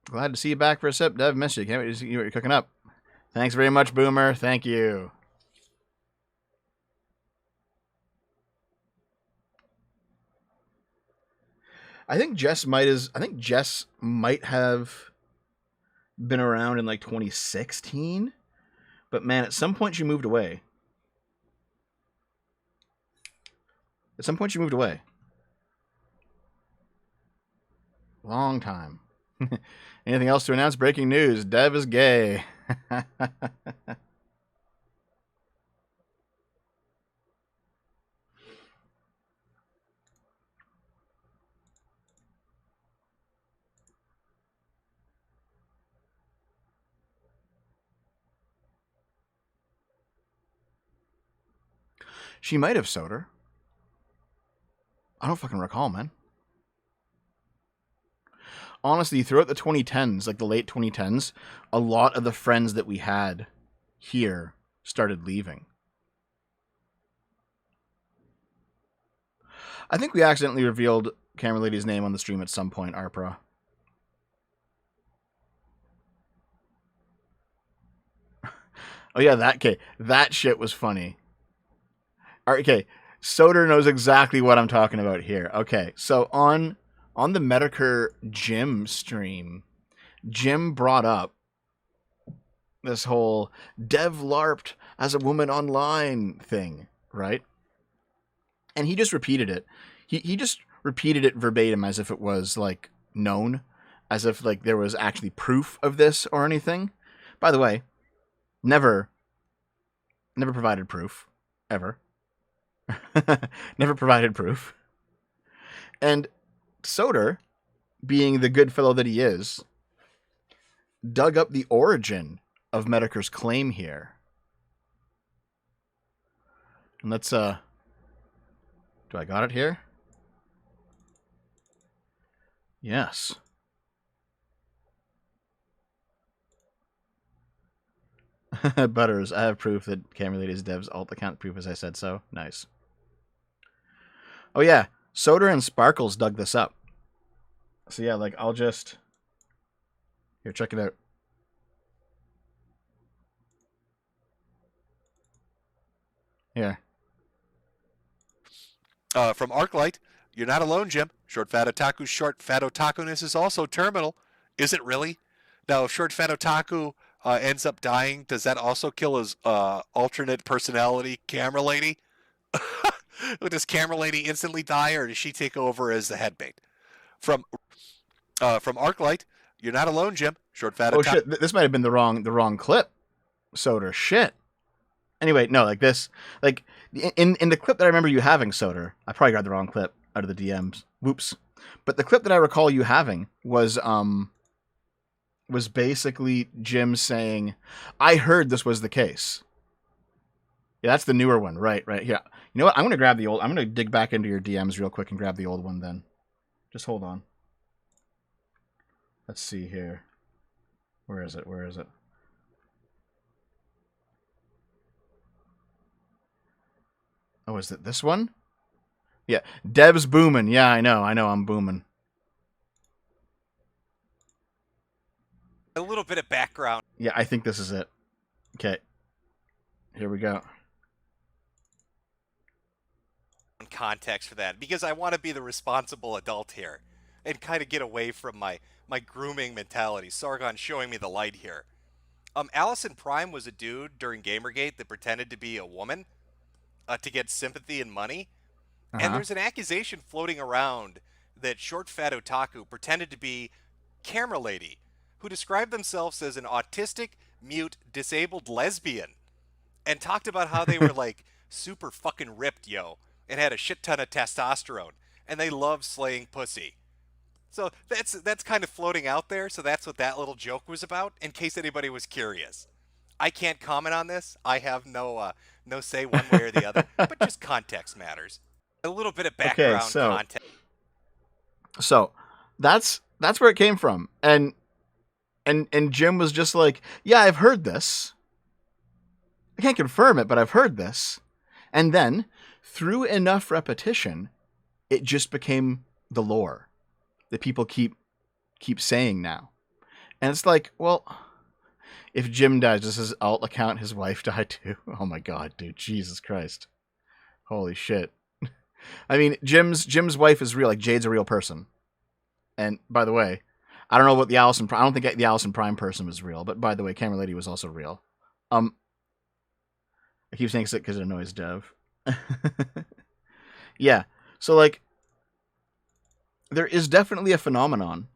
Glad to see you back for a sip, Dev. Missed you. Can't wait to see what you're cooking up. Thanks very much, Boomer. Thank you. I think Jess might have been around in like 2016, but man, at some point she moved away. Long time. Anything else to announce? Breaking news. Dev is gay. She might have Soder. I don't fucking recall, man. Honestly, throughout the 2010s, like the late 2010s, a lot of the friends that we had here started leaving. I think we accidentally revealed Camera Lady's name on the stream at some point, Arpra. Oh yeah, that shit was funny. Okay, Soder knows exactly what I'm talking about here. Okay, so on the Medicare Jim stream, Jim brought up this whole Dev LARPed as a woman online thing, right? And he just repeated it. He just repeated it verbatim as if it was like known, as if like there was actually proof of this or anything. By the way, never provided proof, ever. Never provided proof. And Soder, being the good fellow that he is, dug up the origin of Medicare's claim here And let's do I got it here? Yes. Butters, I have proof that Camera Lady's devs alt account proof as I said so. Nice. Oh yeah, Soder and Sparkles dug this up. So yeah, like I'll just here, check it out. Here. From Arclight, you're not alone, Jim. Short Fat Otaku's short fat otaku-ness is also terminal. Is it really? Now, if Short Fat Otaku ends up dying, does that also kill his alternate personality, Camera Lady? Does Camera Lady instantly die, or does she take over as the headmate? From Arclight, you're not alone, Jim. Short Fat Otaku. Oh shit, this might have been the wrong clip. Soder, shit. Anyway, no, like this, like in the clip that I remember you having, Soder, I probably got the wrong clip out of the DMs. Whoops. But the clip that I recall you having was basically Jim saying, "I heard this was the case." Yeah, that's the newer one, right? Right. Yeah. You know what? I'm gonna dig back into your DMs real quick and grab the old one. Then, just hold on. Let's see here. Where is it? Where is it? Oh, is it this one? Yeah, Deb's booming. Yeah, I know, I'm booming. A little bit of background. Yeah, I think this is it. Okay, here we go. Context for that, because I want to be the responsible adult here and kind of get away from my grooming mentality. Sargon showing me the light here. Allison Prime was a dude during Gamergate that pretended to be a woman to get sympathy and money. And there's an accusation floating around that Short Fat Otaku pretended to be Camera Lady, who described themselves as an autistic, mute, disabled lesbian, and talked about how they were like super fucking ripped, yo, and had a shit ton of testosterone, and they love slaying pussy. So that's kind of floating out there. So that's what that little joke was about, in case anybody was curious. I can't comment on this. I have no say one way or the other, but just context matters. A little bit of background context. So that's where it came from, and Jim was just like, "Yeah, I've heard this. I can't confirm it, but I've heard this." And then, through enough repetition, it just became the lore that people keep saying now. And it's like, well, if Jim dies, does his alt account his wife die too? Oh my god, dude, Jesus Christ, holy shit. I mean, Jim's wife is real. Like, Jade's a real person. And by the way, I don't know what the Allison Prime. I don't think the Allison Prime person was real. But by the way, Camera Lady was also real. I keep saying it because it annoys Dev. Yeah. So like, there is definitely a phenomenon.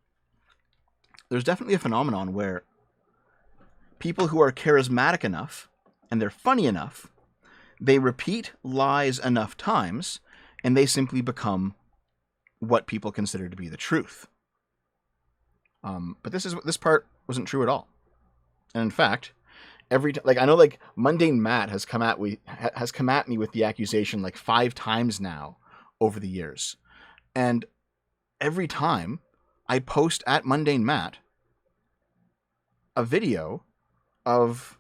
There's definitely a phenomenon where people who are charismatic enough and they're funny enough, they repeat lies enough times, and they simply become what people consider to be the truth. But this part wasn't true at all. And in fact, I know like Mundane Matt has come at me with the accusation like 5 times now over the years, and every time I post at Mundane Matt a video of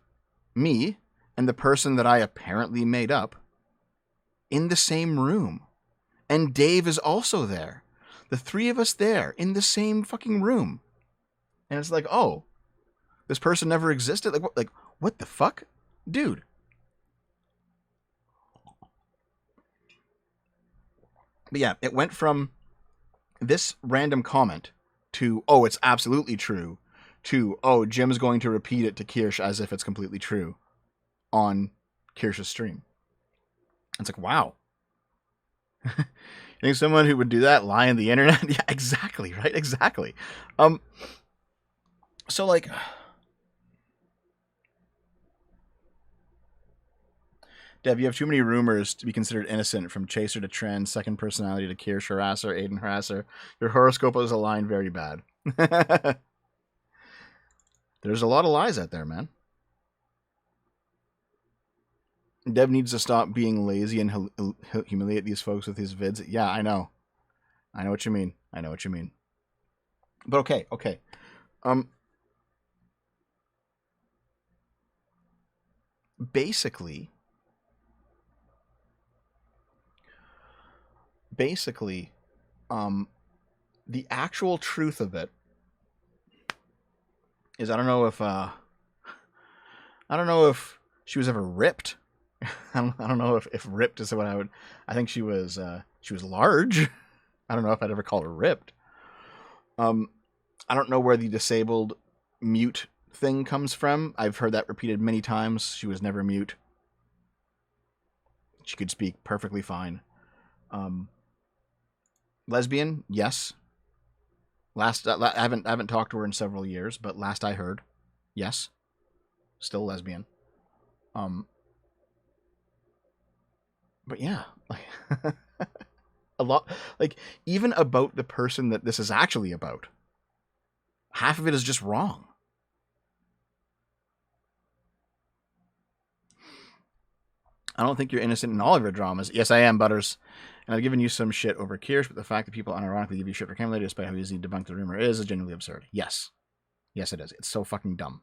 me and the person that I apparently made up in the same room. And Dave is also there. The 3 of us there in the same fucking room. And it's like, oh, this person never existed? Like what the fuck? Dude. But yeah, it went from this random comment to, oh, it's absolutely true, to, oh, Jim's going to repeat it to Kirsch as if it's completely true on Kirsch's stream. It's like, wow. You think someone who would do that lie on the internet? Yeah, exactly, right? Exactly. So like, Dev, you have too many rumors to be considered innocent, from Chaser to Trend, second personality to Kirsch harasser, Aiden harasser. Your horoscope is aligned very bad. There's a lot of lies out there, man. Dev needs to stop being lazy and humiliate these folks with his vids. Yeah, I know. I know what you mean. I know what you mean. But okay. Basically, the actual truth of it is I don't know if she was ever ripped. I don't know if ripped is what I would. I think she was large. I don't know if I'd ever call her ripped. I don't know where the disabled mute thing comes from. I've heard that repeated many times. She was never mute. She could speak perfectly fine. Lesbian, yes. I haven't talked to her in several years, but last I heard, yes, still lesbian. But yeah, like a lot, like even about the person that this is actually about, half of it is just wrong. I don't think you're innocent in all of your dramas. Yes, I am, Butters. And I've given you some shit over Kirsch, but the fact that people unironically give you shit for Camel Lady despite how easy to debunk the rumor is genuinely absurd. Yes. Yes, it is. It's so fucking dumb.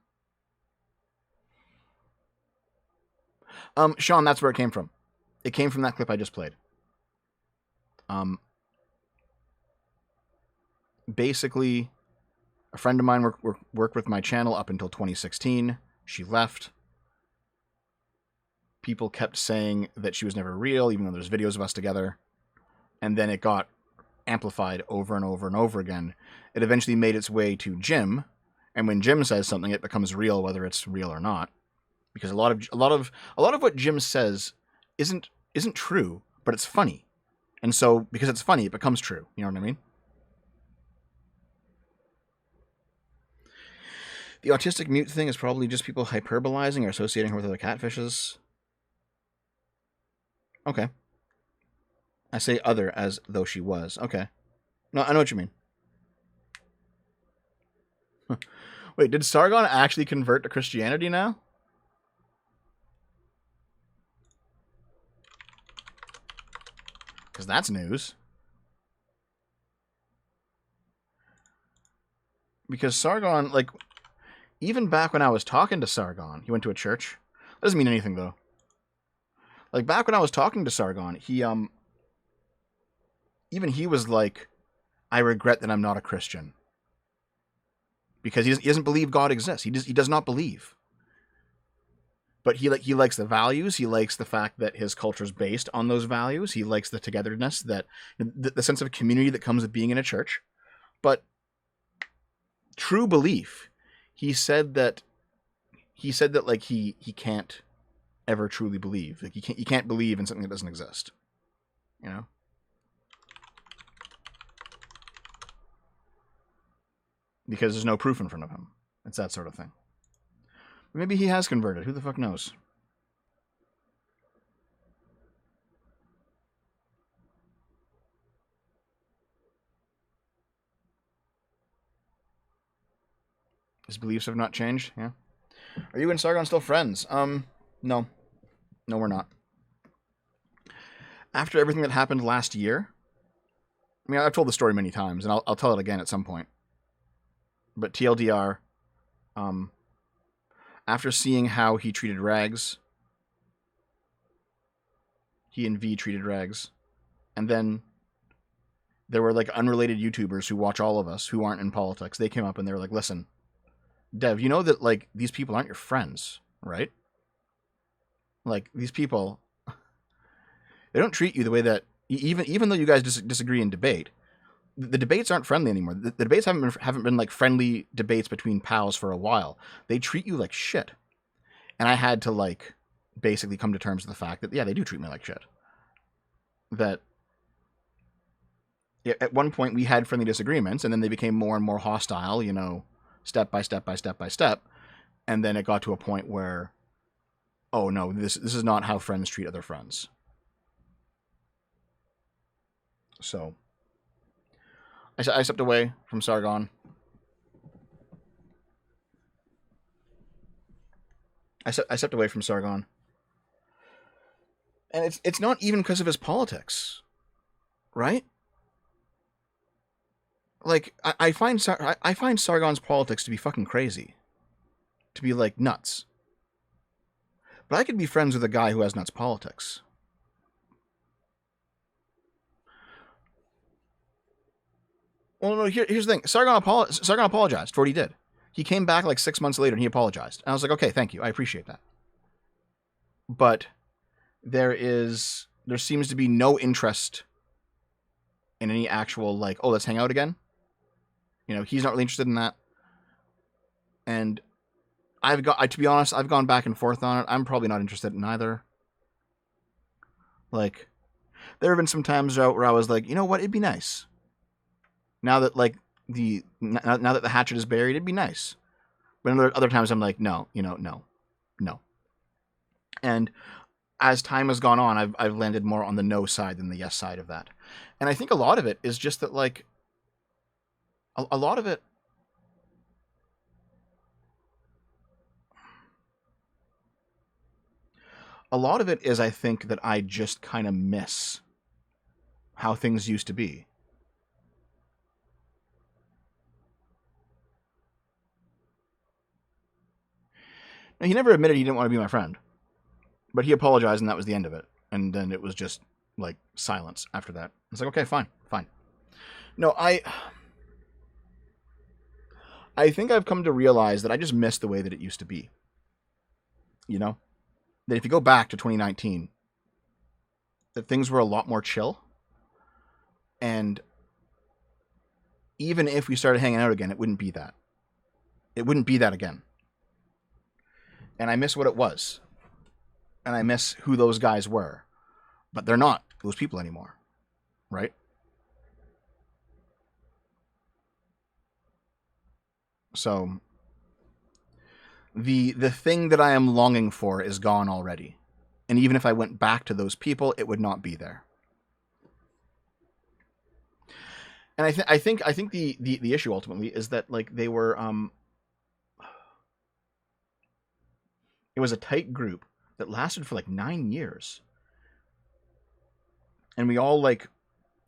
Sean, that's where it came from. It came from that clip I just played. Basically, a friend of mine worked with my channel up until 2016. She left. People kept saying that she was never real, even though there's videos of us together. And then it got amplified over and over and over again. It eventually made its way to Jim, and when Jim says something, it becomes real, whether it's real or not. Because a lot of what Jim says isn't true, but it's funny, and so because it's funny, it becomes true. You know what I mean? The autistic mute thing is probably just people hyperbolizing or associating her with other catfishes. Okay. I say other as though she was. Okay. No, I know what you mean. Wait, did Sargon actually convert to Christianity now? Because that's news. Because Sargon, like, even back when I was talking to Sargon, he went to a church. That doesn't mean anything, though. Like, back when I was talking to Sargon, he, even he was like, I regret that I'm not a Christian. Because he doesn't believe God exists. He does not believe. But he likes the values. He likes the fact that his culture is based on those values. He likes the togetherness, that the sense of community that comes with being in a church. But true belief, he said that like he can't ever truly believe. Like you can't believe in something that doesn't exist. You know? Because there's no proof in front of him. It's that sort of thing. Maybe he has converted. Who the fuck knows? His beliefs have not changed. Yeah. Are you and Sargon still friends? No. No, we're not. After everything that happened last year, I mean, I've told the story many times, and I'll tell it again at some point. But TLDR, after seeing how he treated Rags, he and V treated Rags, and then there were like unrelated YouTubers who watch all of us who aren't in politics. They came up and they were like, listen, Dev, you know that like these people aren't your friends, right? Like these people, they don't treat you the way that, even though you guys disagree in debate, the debates aren't friendly anymore. The debates haven't been like friendly debates between pals for a while. They treat you like shit. And I had to like basically come to terms with the fact that, yeah, they do treat me like shit. That at one point we had friendly disagreements, and then they became more and more hostile, you know, step by step by step by step. And then it got to a point where, oh no, this is not how friends treat other friends. So I stepped away from Sargon. I stepped away from Sargon. And it's not even because of his politics, right? Like I find Sargon's politics to be fucking crazy, to be like nuts. But I could be friends with a guy who has nuts politics. Well, no. Here's the thing. Sargon apologized for what he did. He came back like 6 months later and he apologized. And I was like, okay, thank you. I appreciate that. But there seems to be no interest in any actual like, oh, let's hang out again. You know, he's not really interested in that. And to be honest, I've gone back and forth on it. I'm probably not interested in either. Like, there have been some times where I was like, you know what, it'd be nice. Now that like now that the hatchet is buried, it'd be nice. But other times I'm like, no. And as time has gone on, I've landed more on the no side than the yes side of that. And I think a lot of it is just that like a lot of it. A lot of it is, I think, that I just kind of miss how things used to be. Now, he never admitted he didn't want to be my friend, but he apologized, and that was the end of it. And then it was just like silence after that. It's like, okay, fine. No, I think I've come to realize that I just miss the way that it used to be. You know? That if you go back to 2019, that things were a lot more chill. And even if we started hanging out again, it wouldn't be that. It wouldn't be that again. And I miss what it was. And I miss who those guys were. But they're not those people anymore. Right? So the thing that I am longing for is gone already. And even if I went back to those people, it would not be there. And I think the issue ultimately is that like they were it was a tight group that lasted for like 9 years. And we all like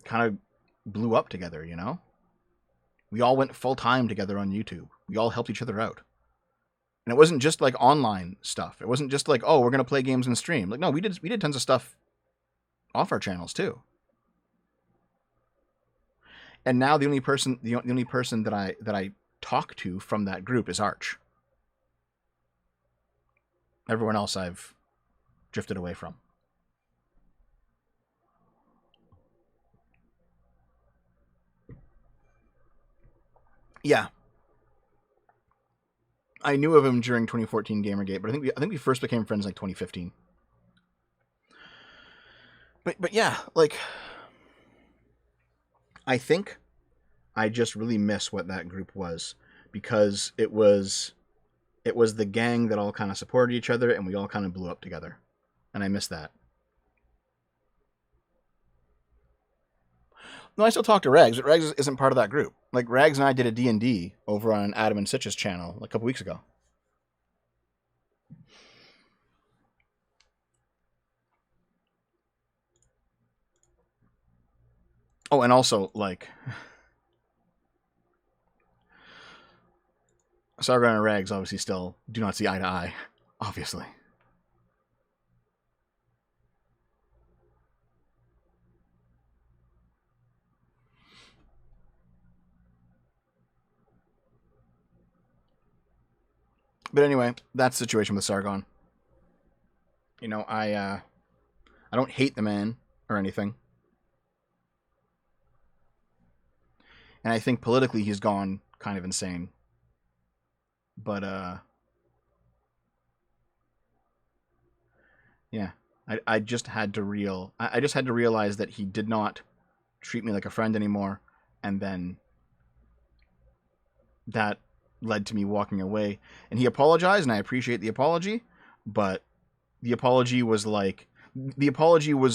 kind of blew up together, you know? We all went full time together on YouTube. We all helped each other out. And it wasn't just like online stuff. It wasn't just like, oh, we're going to play games and stream. Like, no, we did tons of stuff off our channels too. And now the only person that I talk to from that group is Arch. Everyone else I've drifted away from. Yeah. I knew of him during 2014 Gamergate, but I think we first became friends like 2015. But yeah, like I think I just really miss what that group was, because it was the gang that all kind of supported each other and we all kind of blew up together. And I miss that. No, I still talk to Rags, but Rags isn't part of that group. Like, Rags and I did a D&D over on Adam and Sitch's channel a couple weeks ago. Oh, and also, like, Sargon and Rags obviously still do not see eye to eye, obviously. But anyway, that's the situation with Sargon. You know, I don't hate the man or anything. And I think politically he's gone kind of insane. But yeah, I just had to realize that he did not treat me like a friend anymore, and then that led to me walking away. And he apologized, and I appreciate the apology, but the apology was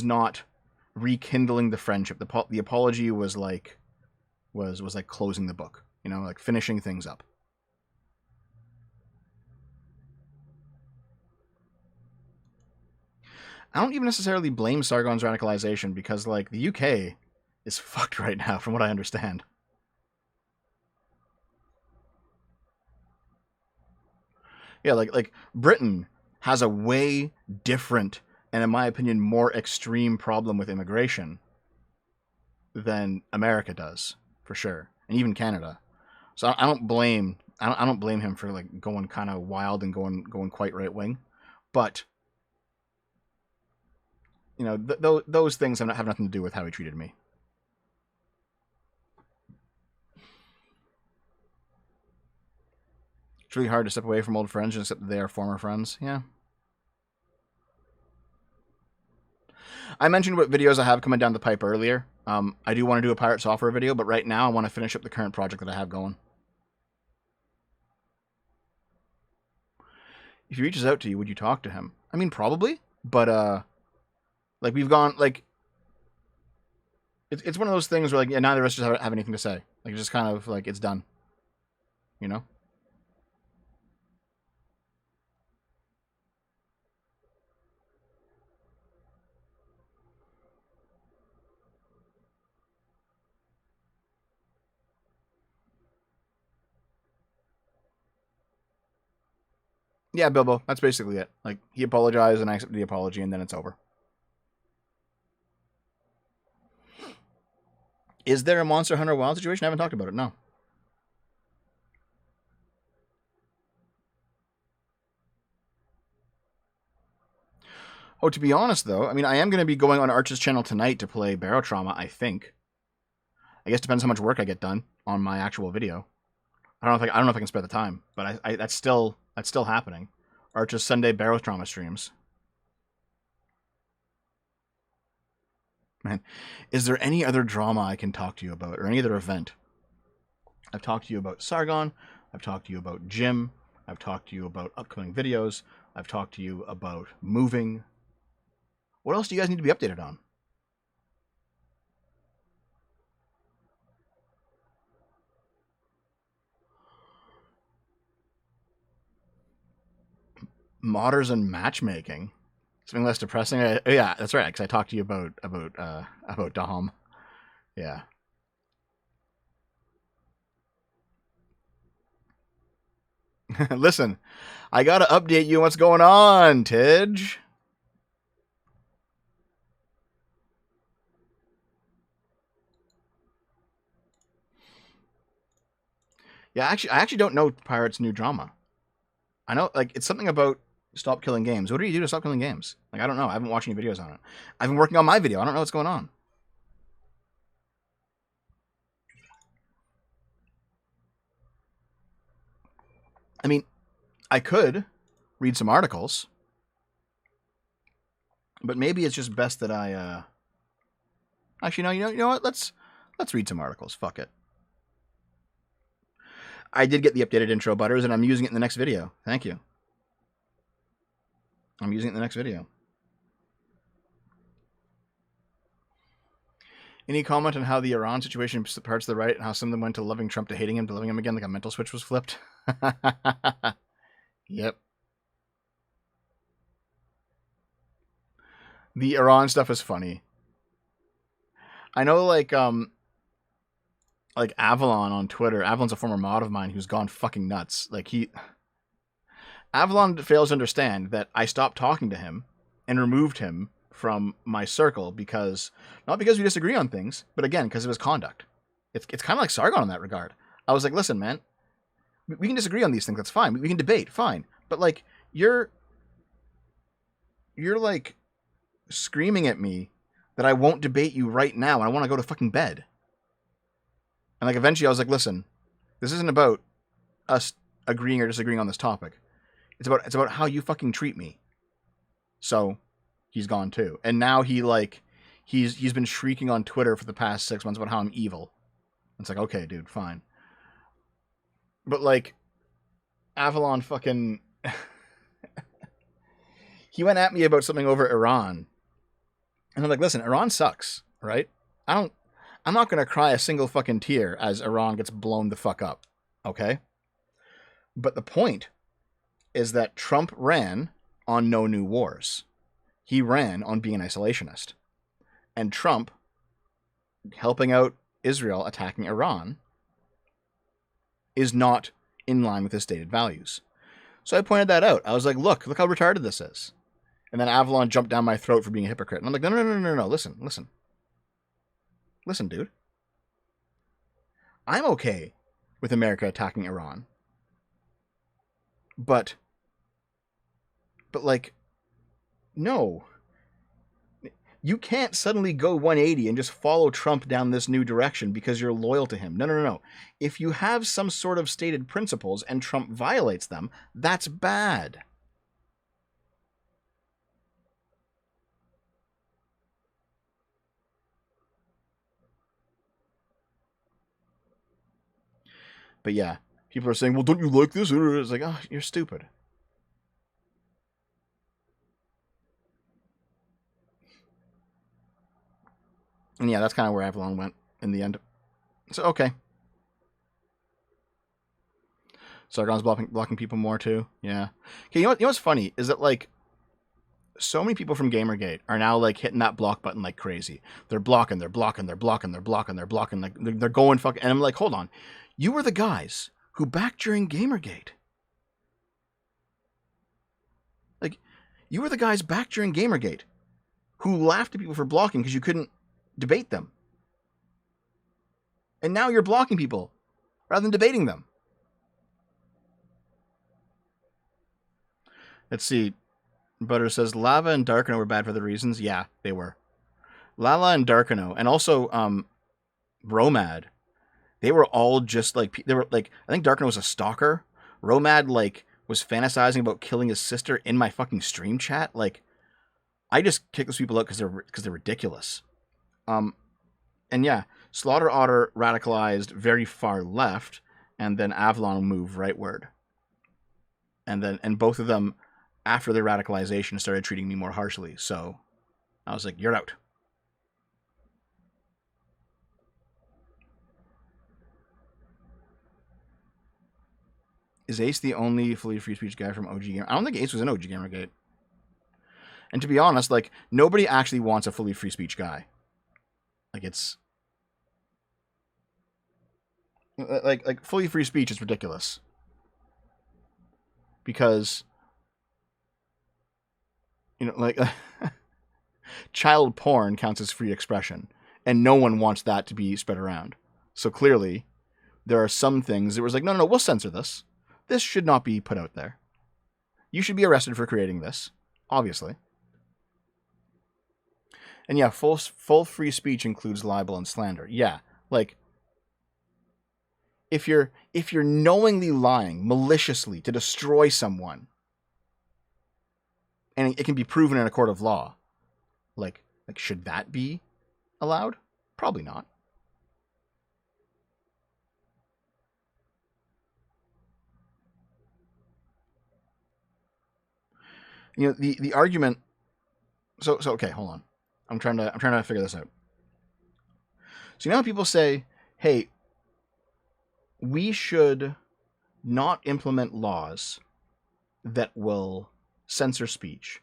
not rekindling the friendship. The apology was like closing the book, you know, like finishing things up. I don't even necessarily blame Sargon's radicalization because, like, the UK is fucked right now, from what I understand. Yeah, like Britain has a way different and, in my opinion, more extreme problem with immigration than America does, for sure, and even Canada. So I don't blame I don't blame him for like going kind of wild and going quite right wing, but you know those things have nothing to do with how he treated me. It's really hard to step away from old friends and accept that they are former friends. Yeah. I mentioned what videos I have coming down the pipe earlier. I do want to do a pirate software video, but right now I want to finish up the current project that I have going. If he reaches out to you, would you talk to him? I mean, probably, but like we've gone like it's one of those things where like yeah, neither of us just have anything to say. Like just kind of like it's done, you know. Yeah, Bilbo. That's basically it. Like he apologized and I accepted the apology, and then it's over. Is there a Monster Hunter Wild situation? I haven't talked about it. No. Oh, to be honest, though, I mean, I am going to be going on Arch's channel tonight to play Barotrauma, I think. I guess it depends how much work I get done on my actual video. I don't know if I can spare the time, but that's still happening. Arch's Sunday Barotrauma streams. Man, is there any other drama I can talk to you about, or any other event? I've talked to you about Sargon. I've talked to you about Jim. I've talked to you about upcoming videos. I've talked to you about moving. What else do you guys need to be updated on? Modders and matchmaking. Something less depressing. Yeah, that's right. Because I talked to you about Dom. Yeah. Listen, I gotta update you on what's going on, Tidge. Yeah, I actually don't know Pirate's new drama. I know, like, it's something about stop killing games. What do you do to stop killing games? Like, I don't know. I haven't watched any videos on it. I've been working on my video. I don't know what's going on. I mean, I could read some articles, but maybe it's just best that I. Actually, no. You know what? Let's read some articles. Fuck it. I did get the updated intro, Butters, and I'm using it in the next video. Thank you. I'm using it in the next video. Any comment on how the Iran situation parts of the right and how some of them went to loving Trump to hating him to loving him again, like a mental switch was flipped? Yep. The Iran stuff is funny. I know, like Avalon on Twitter. Avalon's a former mod of mine who's gone fucking nuts. Like Avalon fails to understand that I stopped talking to him and removed him from my circle because, not because we disagree on things, but again, because of his conduct. It's kind of like Sargon in that regard. I was like, listen, man, we can disagree on these things. That's fine. We can debate. Fine. But like, you're like screaming at me that I won't debate you right now and I want to go to fucking bed. And like, eventually I was like, listen, this isn't about us agreeing or disagreeing on this topic. It's about how you fucking treat me. So he's gone too. And now he's been shrieking on Twitter for the past 6 months about how I'm evil. It's like, okay, dude, fine. But like, Avalon fucking he went at me about something over Iran. And I'm like, listen, Iran sucks, right? I'm not gonna cry a single fucking tear as Iran gets blown the fuck up. Okay? But the point is that Trump ran on no new wars. he ran on being an isolationist. And Trump, helping out Israel attacking Iran, is not in line with his stated values. So I pointed that out. I was like, look how retarded this is. And then Avalon jumped down my throat for being a hypocrite. And I'm like, no, listen, dude. I'm okay with America attacking Iran. But like, no. You can't suddenly go 180 and just follow Trump down this new direction because you're loyal to him. No. If you have some sort of stated principles and Trump violates them, that's bad. But yeah, people are saying, well, don't you like this? It's like, oh, you're stupid. And yeah, that's kind of where Avalon went in the end. So, okay. Sargon's blocking people more too. Yeah. Okay, you know what's funny is that, like, so many people from Gamergate are now, like, hitting that block button like crazy. They're blocking. Like, they're going fucking... And I'm like, hold on. You were the guys who backed during Gamergate. Like, you were the guys back during Gamergate who laughed at people for blocking because you couldn't debate them. And now you're blocking people rather than debating them. Let's see. Butter says Lava and Darkano were bad for the reasons. Yeah, they were. Lala and Darkano, and also Romad. They were all just like, they were like, I think Darkano was a stalker. Romad, like, was fantasizing about killing his sister in my fucking stream chat. Like, I just kick those people out because they're ridiculous. And yeah, Slaughter Otter radicalized very far left, and then Avalon moved rightward. And both of them, after their radicalization, started treating me more harshly. So I was like, you're out. Is Ace the only fully free speech guy from OG Gamer? I don't think Ace was in OG Gamergate. And to be honest, like, nobody actually wants a fully free speech guy. Like, it's... Like fully free speech is ridiculous. Because... You know, like... child porn counts as free expression. And no one wants that to be spread around. So clearly, there are some things that was like, no, we'll censor this. This should not be put out there. You should be arrested for creating this, obviously. And yeah, full free speech includes libel and slander. Yeah, like, if you're knowingly lying maliciously to destroy someone, and it can be proven in a court of law, like should that be allowed? Probably not. You know, the argument. So okay, hold on. I'm trying to figure this out. So, you know how people say, hey, we should not implement laws that will censor speech,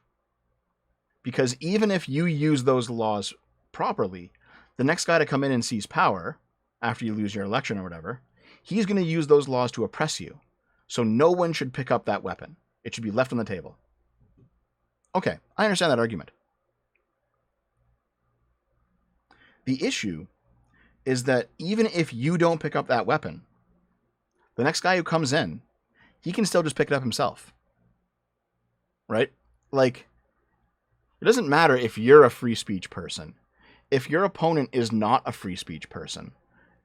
because even if you use those laws properly, the next guy to come in and seize power after you lose your election or whatever, he's going to use those laws to oppress you. So no one should pick up that weapon. It should be left on the table. Okay, I understand that argument. The issue is that even if you don't pick up that weapon, the next guy who comes in, he can still just pick it up himself. Right? Like, it doesn't matter if you're a free speech person. If your opponent is not a free speech person,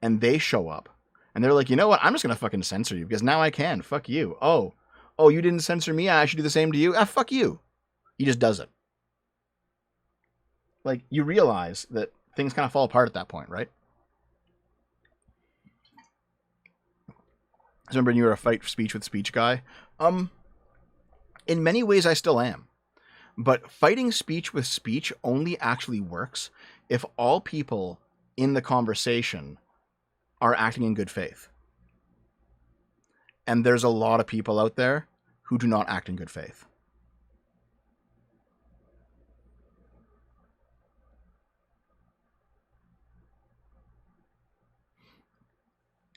and they show up, and they're like, you know what, I'm just going to fucking censor you, because now I can. Fuck you. Oh, you didn't censor me? I should do the same to you? Fuck you. He just does it. Like, you realize that things kind of fall apart at that point, right? Remember when you were a fight speech with speech guy? In many ways I still am. But fighting speech with speech only actually works if all people in the conversation are acting in good faith. And there's a lot of people out there who do not act in good faith.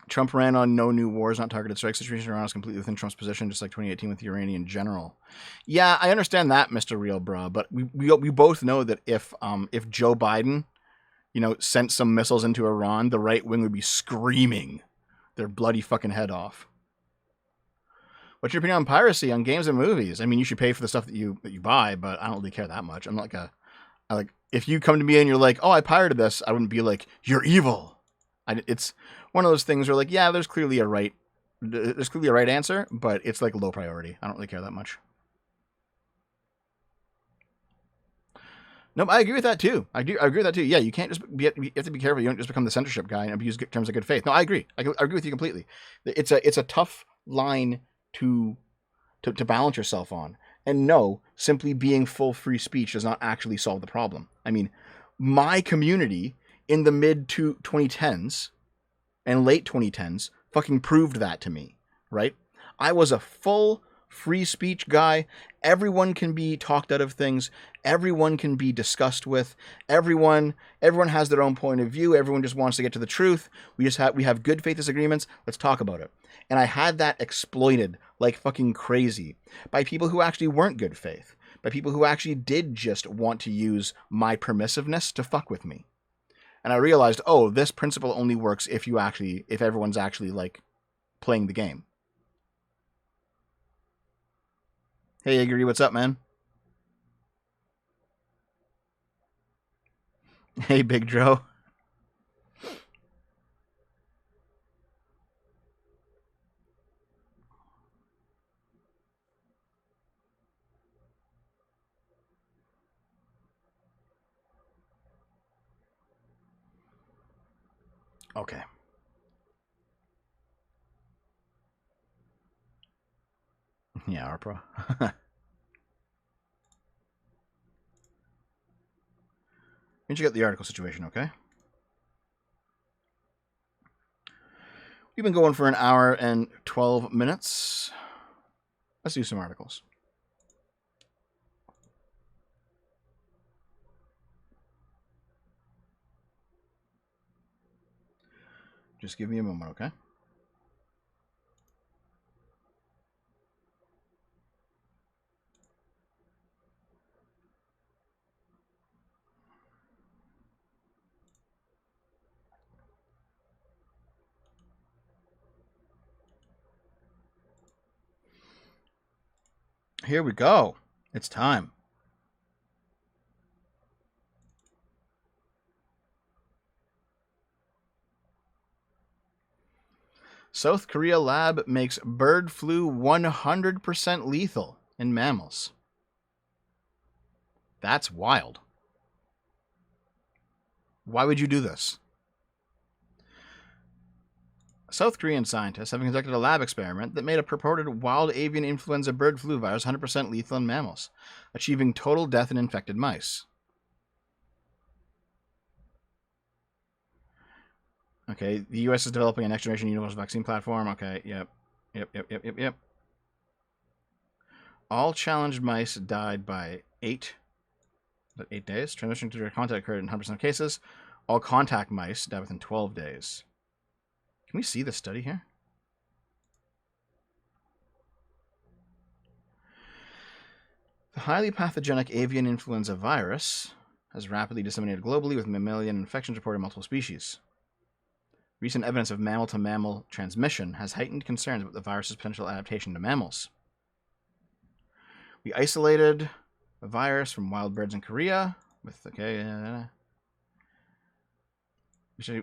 Trump ran on no new wars, not targeted strike situation. Iran is completely within Trump's position, just like 2018 with the Iranian general. Yeah, I understand that, Mr. Real Bra, but we both know that if Joe Biden, sent some missiles into Iran, the right wing would be screaming their bloody fucking head off. What's your opinion on piracy on games and movies? I mean, you should pay for the stuff that you buy, but I don't really care that much. I'm not if you come to me and you're like, oh, I pirated this, I wouldn't be like, you're evil. It's one of those things where, like, yeah, there's clearly a right answer, but it's like low priority. I don't really care that much. Nope, I agree with that too. I agree with that too. Yeah, you can't you have to be careful. You don't just become the censorship guy and abuse terms of good faith. No, I agree. I agree with you completely. It's a tough line to balance yourself on. And no, simply being full free speech does not actually solve the problem. I mean, my community in the mid 2010s and late 2010s fucking proved that to me, right? I was a full free speech guy. Everyone can be talked out of things. Everyone can be discussed with. Everyone has their own point of view. Everyone just wants to get to the truth. We have good faith disagreements. Let's talk about it. And I had that exploited like fucking crazy by people who actually weren't good faith, by people who actually did just want to use my permissiveness to fuck with me. And I realized, oh, this principle only works if everyone's actually like playing the game. Hey, Iggy, what's up, man? Hey, Big Dro. Okay. Yeah, Arpra. Did you get the article situation, okay? We've been going for an hour and 12 minutes. Let's do some articles. Just give me a moment, okay? Here we go. It's time. South Korea lab makes bird flu 100% lethal in mammals. That's wild. Why would you do this? South Korean scientists have conducted a lab experiment that made a purported wild avian influenza bird flu virus 100% lethal in mammals, achieving total death in infected mice. Okay, the U.S. is developing a next-generation universal vaccine platform. Okay, yep. All challenged mice died by 8 days. Transmission to direct contact occurred in 100% of cases. All contact mice died within 12 days. Can we see the study here? The highly pathogenic avian influenza virus has rapidly disseminated globally, with mammalian infections reported in multiple species. Recent evidence of mammal-to-mammal transmission has heightened concerns about the virus's potential adaptation to mammals. We isolated a virus from wild birds in Korea with,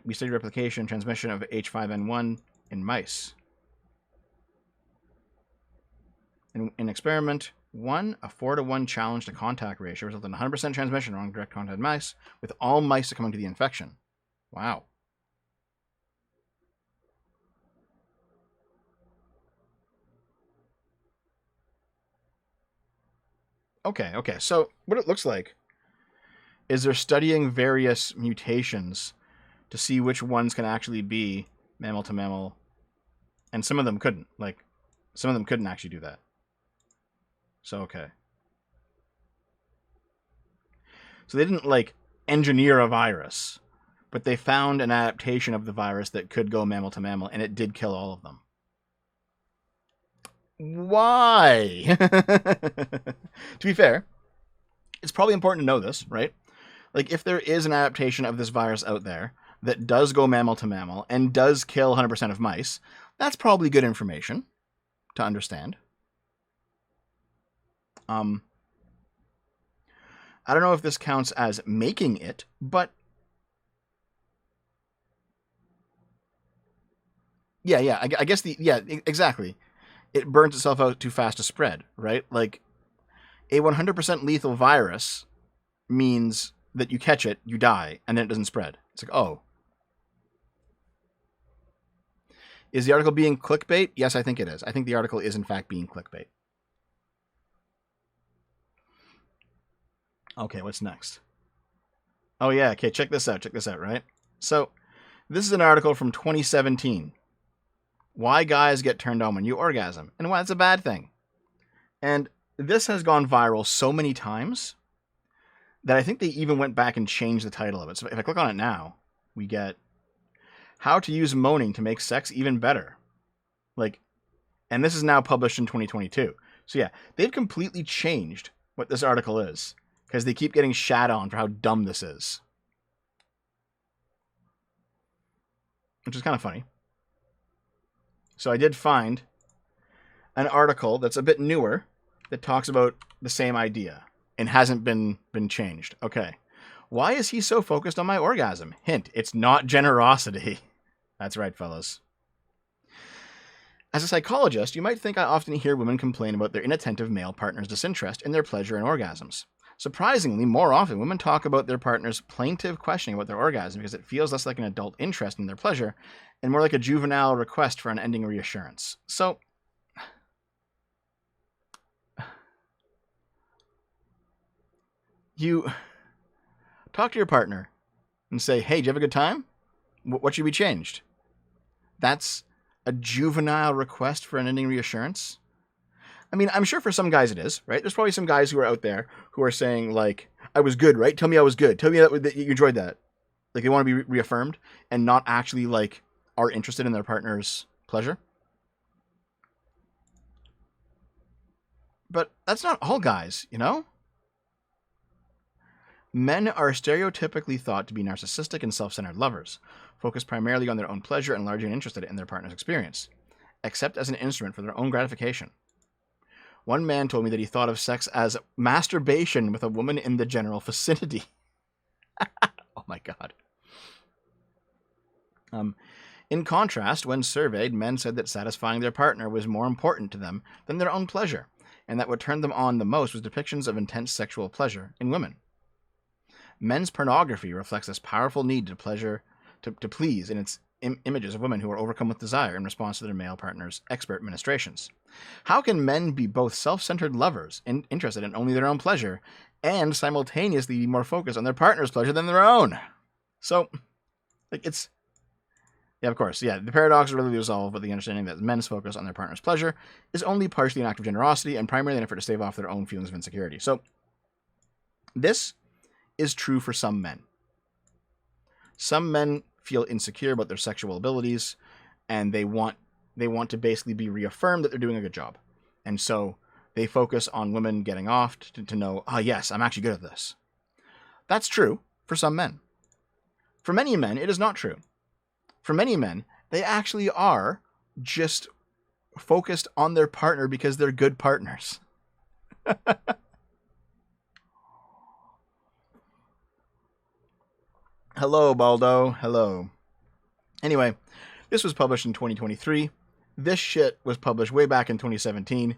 we studied replication and transmission of H5N1 in mice. In experiment 1, a 4-to-1 challenge to contact ratio resulted in 100% transmission among direct contact mice, with all mice succumbing to the infection. Wow. Okay. So what it looks like is they're studying various mutations to see which ones can actually be mammal to mammal, and some of them couldn't. Like, some of them couldn't actually do that. So, okay. So they didn't, like, engineer a virus. but they found an adaptation of the virus that could go mammal to mammal, and it did kill all of them. Why? To be fair, it's probably important to know this, right? Like, if there is an adaptation of this virus out there that does go mammal to mammal and does kill 100% of mice, that's probably good information to understand. I don't know if this counts as making it, but yeah, I guess exactly. It burns itself out too fast to spread, right? Like, a 100% lethal virus means that you catch it, you die, and then it doesn't spread. It's like, oh. Is the article being clickbait? Yes, I think it is. I think the article is, in fact, being clickbait. Okay, what's next? Oh, yeah, okay, check this out, right? So, this is an article from 2017. Why guys get turned on when you orgasm, and why it's a bad thing. And this has gone viral so many times that I think they even went back and changed the title of it. So if I click on it now, we get how to use moaning to make sex even better. Like, and this is now published in 2022. So yeah, they've completely changed what this article is because they keep getting shat on for how dumb this is. Which is kind of funny. So I did find an article that's a bit newer that talks about the same idea and hasn't been changed. Okay. Why is he so focused on my orgasm? Hint, it's not generosity. That's right, fellas. As a psychologist, you might think I often hear women complain about their inattentive male partner's disinterest in their pleasure and orgasms. Surprisingly, more often, women talk about their partner's plaintive questioning about their orgasm because it feels less like an adult interest in their pleasure and more like a juvenile request for unending reassurance. So, you talk to your partner and say, hey, did you have a good time? What should be changed? That's a juvenile request for unending reassurance? I mean, I'm sure for some guys it is, right? There's probably some guys who are out there who are saying, like, I was good, right? Tell me I was good. Tell me that you enjoyed that. Like, they want to be reaffirmed and not actually, like, are interested in their partner's pleasure. But that's not all guys, you know? Men are stereotypically thought to be narcissistic and self-centered lovers, focused primarily on their own pleasure and largely uninterested in their partner's experience, except as an instrument for their own gratification. One man told me that he thought of sex as masturbation with a woman in the general vicinity. Oh my God. In contrast, when surveyed, men said that satisfying their partner was more important to them than their own pleasure, and that what turned them on the most was depictions of intense sexual pleasure in women. Men's pornography reflects this powerful need to please in its images of women who are overcome with desire in response to their male partner's expert ministrations. How can men be both self-centered lovers and interested in only their own pleasure and simultaneously be more focused on their partner's pleasure than their own? So, like, it's... Yeah, of course, yeah, the paradox is really resolved with the understanding that men's focus on their partner's pleasure is only partially an act of generosity and primarily an effort to stave off their own feelings of insecurity. So, this is true for some men. Some men feel insecure about their sexual abilities, and they want to basically be reaffirmed that they're doing a good job. And so they focus on women getting off to know, oh yes, I'm actually good at this. That's true for some men. For many men, it is not true. For many men, they actually are just focused on their partner because they're good partners. Hello, Baldo. Hello. Anyway, this was published in 2023. This shit was published way back in 2017.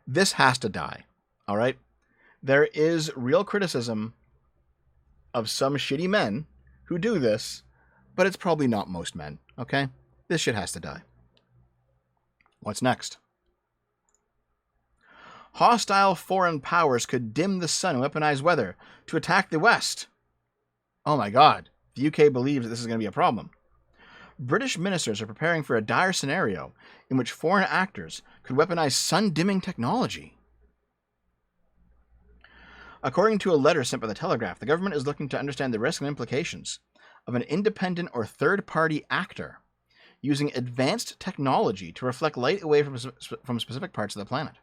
This has to die. All right? There is real criticism of some shitty men who do this, but it's probably not most men. Okay? This shit has to die. What's next? Hostile foreign powers could dim the sun and weaponize weather to attack the West. Oh my God. The UK believes that this is going to be a problem. British ministers are preparing for a dire scenario in which foreign actors could weaponize sun-dimming technology. According to a letter sent by the Telegraph, the government is looking to understand the risks and implications of an independent or third-party actor using advanced technology to reflect light away from specific parts of the planet.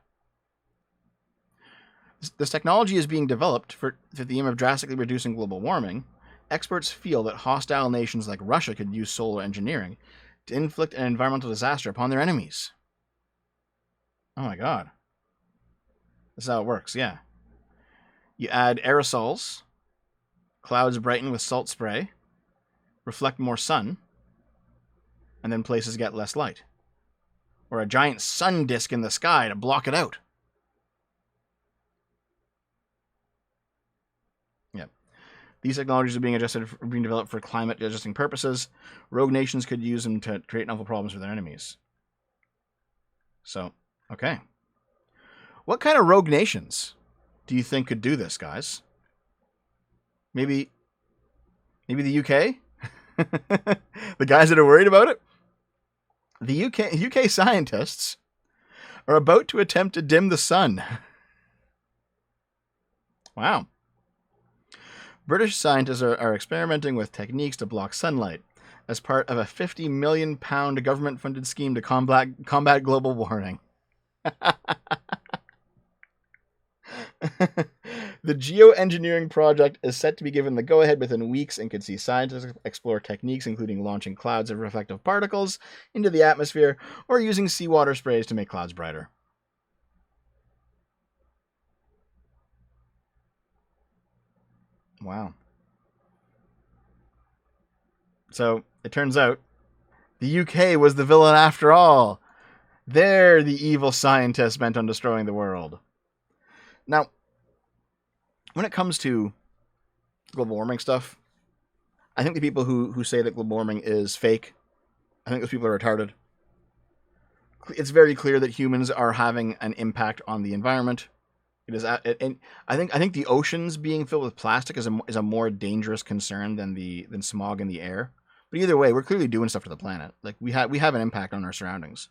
This technology is being developed for the aim of drastically reducing global warming. Experts feel that hostile nations like Russia could use solar engineering to inflict an environmental disaster upon their enemies. Oh my god. This is how it works, yeah. You add aerosols, clouds brighten with salt spray, reflect more sun, and then places get less light. Or a giant sun disk in the sky to block it out. Yep. These technologies are being developed for climate adjusting purposes. Rogue nations could use them to create novel problems for their enemies. So, okay. What kind of rogue nations do you think could do this, guys? Maybe the UK? The guys that are worried about it? The UK scientists are about to attempt to dim the sun. Wow. British scientists are experimenting with techniques to block sunlight as part of a £50 million government-funded scheme to combat global warming. The geoengineering project is set to be given the go-ahead within weeks and could see scientists explore techniques including launching clouds of reflective particles into the atmosphere or using seawater sprays to make clouds brighter. Wow. So, it turns out the UK was the villain after all. They're the evil scientists bent on destroying the world. Now, when it comes to global warming stuff, I think the people who say that global warming is fake, I think those people are retarded. It's very clear that humans are having an impact on the environment. It is, and I think the oceans being filled with plastic is a more dangerous concern than smog in the air. But either way, we're clearly doing stuff to the planet. Like we have an impact on our surroundings.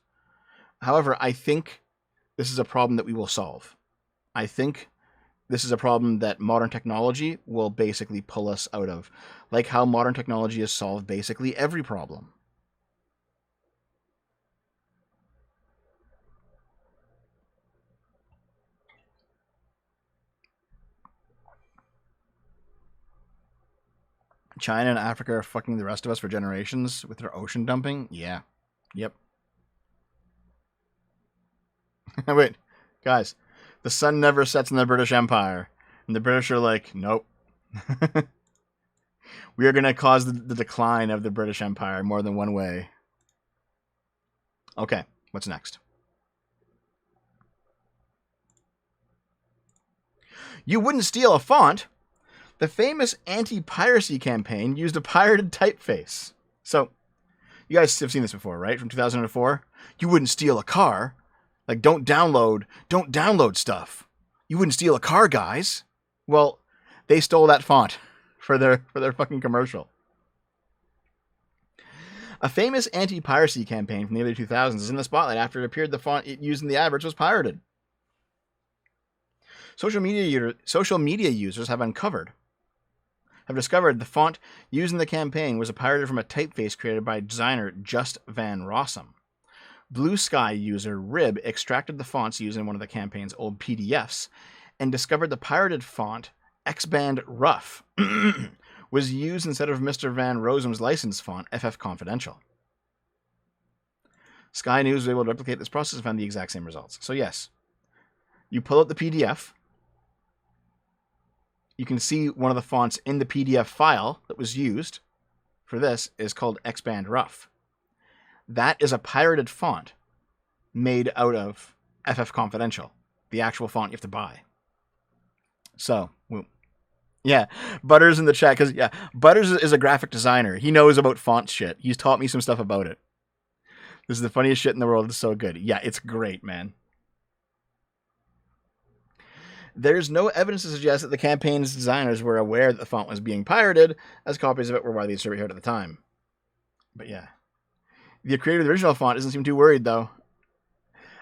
However, I think this is a problem that we will solve. I think this is a problem that modern technology will basically pull us out of, like how modern technology has solved basically every problem. China and Africa are fucking the rest of us for generations with their ocean dumping? Yeah. Yep. Wait, guys. The sun never sets in the British Empire. And the British are like, nope. We are going to cause the decline of the British Empire more than one way. Okay, what's next? You wouldn't steal a font. The famous anti-piracy campaign used a pirated typeface. So, you guys have seen this before, right? From 2004? You wouldn't steal a car. Like, don't download stuff. You wouldn't steal a car, guys. Well, they stole that font for their fucking commercial. A famous anti-piracy campaign from the early 2000s is in the spotlight after it appeared the font it used in the adverts was pirated. Social media users have discovered the font used in the campaign was pirated from a typeface created by designer Just Van Rossum. Blue Sky user Rib extracted the fonts used in one of the campaign's old PDFs and discovered the pirated font X-Band Rough was used instead of Mr. Van Rossum's licensed font FF Confidential. Sky News was able to replicate this process and found the exact same results. So yes, you pull out the PDF, you can see one of the fonts in the PDF file that was used for this is called X-Band Rough. That is a pirated font made out of FF Confidential, the actual font you have to buy. So, yeah, Butters in the chat, because, yeah, Butters is a graphic designer. He knows about font shit. He's taught me some stuff about it. This is the funniest shit in the world. It's so good. Yeah, it's great, man. There's no evidence to suggest that the campaign's designers were aware that the font was being pirated, as copies of it were widely distributed at the time. But yeah. The creator of the original font doesn't seem too worried, though.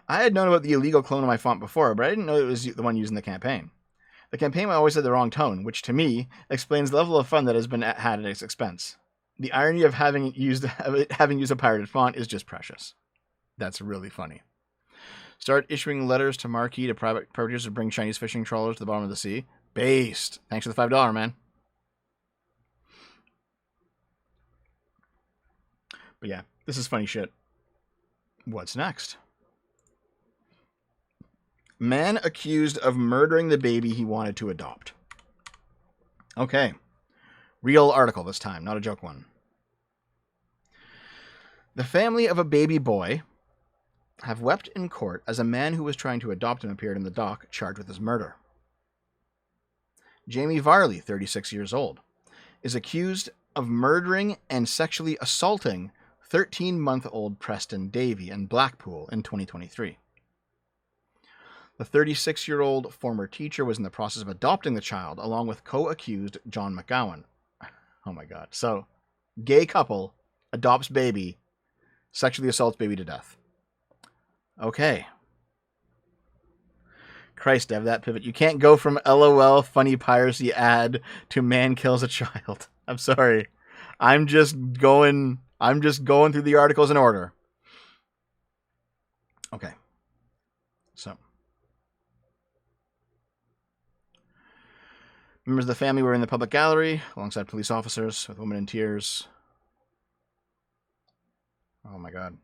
I had known about the illegal clone of my font before, but I didn't know it was the one used in the campaign. The campaign always had the wrong tone, which to me explains the level of fun that has been had at its expense. The irony of having used a pirated font is just precious. That's really funny. Start issuing letters to marquee to private purchasers to bring Chinese fishing trawlers to the bottom of the sea. Based. Thanks for the $5, man. But yeah, this is funny shit. What's next? Man accused of murdering the baby he wanted to adopt. Okay. Real article this time, not a joke one. The family of a baby boy have wept in court as a man who was trying to adopt him appeared in the dock, charged with his murder. Jamie Varley, 36 years old, is accused of murdering and sexually assaulting 13-month-old Preston Davey in Blackpool in 2023. The 36-year-old former teacher was in the process of adopting the child, along with co-accused John McGowan. Oh my god. So, gay couple adopts baby, sexually assaults baby to death. Okay. Christ, Dev, that pivot. You can't go from LOL funny piracy ad to man kills a child. I'm sorry. I'm just going through the articles in order. Okay. So. Members of the family were in the public gallery alongside police officers with a woman in tears. Oh my god.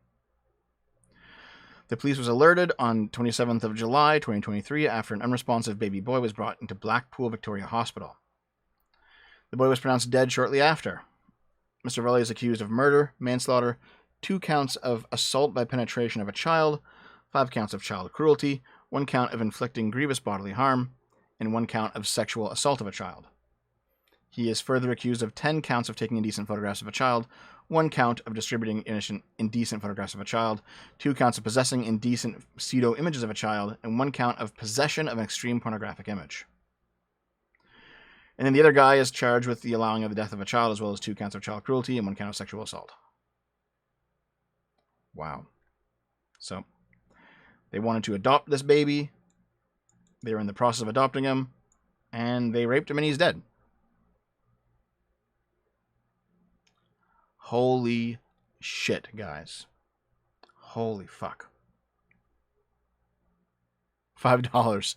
The police was alerted on 27th of July, 2023, after an unresponsive baby boy was brought into Blackpool Victoria Hospital. The boy was pronounced dead shortly after. Mr. Varley is accused of murder, manslaughter, 2 counts of assault by penetration of a child, 5 counts of child cruelty, 1 count of inflicting grievous bodily harm, and 1 count of sexual assault of a child. He is further accused of 10 counts of taking indecent photographs of a child, 1 count of distributing indecent photographs of a child, 2 counts of possessing indecent pseudo images of a child, and 1 count of possession of an extreme pornographic image. And then the other guy is charged with the allowing of the death of a child, as well as 2 counts of child cruelty and 1 count of sexual assault. Wow. So, they wanted to adopt this baby. They were in the process of adopting him, and they raped him, and he's dead. Holy shit, guys. Holy fuck. $5.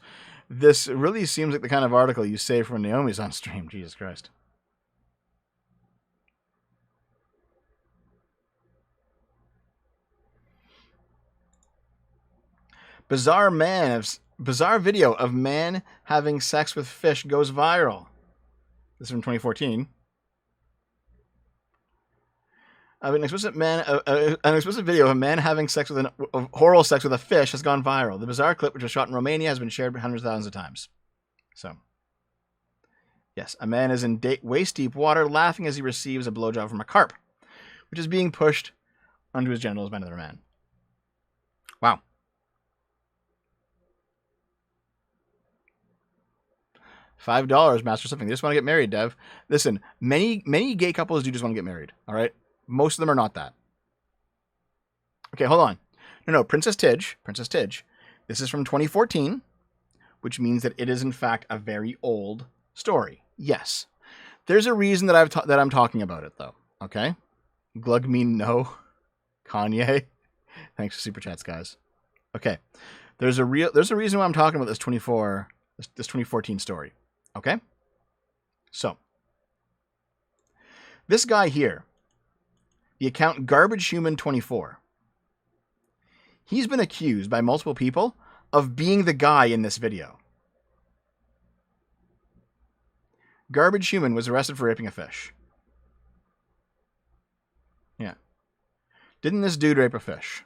This really seems like the kind of article you save when Naomi's on stream. Jesus Christ. Bizarre video of man having sex with fish goes viral. This is from 2014. An explicit video of a man having sex with oral sex with a fish has gone viral. The bizarre clip, which was shot in Romania, has been shared hundreds of thousands of times. So, yes, a man is in waist-deep water, laughing as he receives a blowjob from a carp, which is being pushed onto his genitals by another man. Wow. $5, master something. They just want to get married, Dev. Listen, many gay couples do just want to get married. All right. Most of them are not that. Okay, hold on. No, Princess Tidge. This is from 2014, which means that it is in fact a very old story. Yes, there's a reason that I'm talking about it though. Okay, Glug mean no, Kanye. Thanks for super chats, guys. Okay, there's a reason why I'm talking about this 2014 story. Okay, so this guy here, the account Garbage Human 24, he's been accused by multiple people of being the guy in this video. Garbage Human was arrested for raping a fish. Yeah. Didn't this dude rape a fish?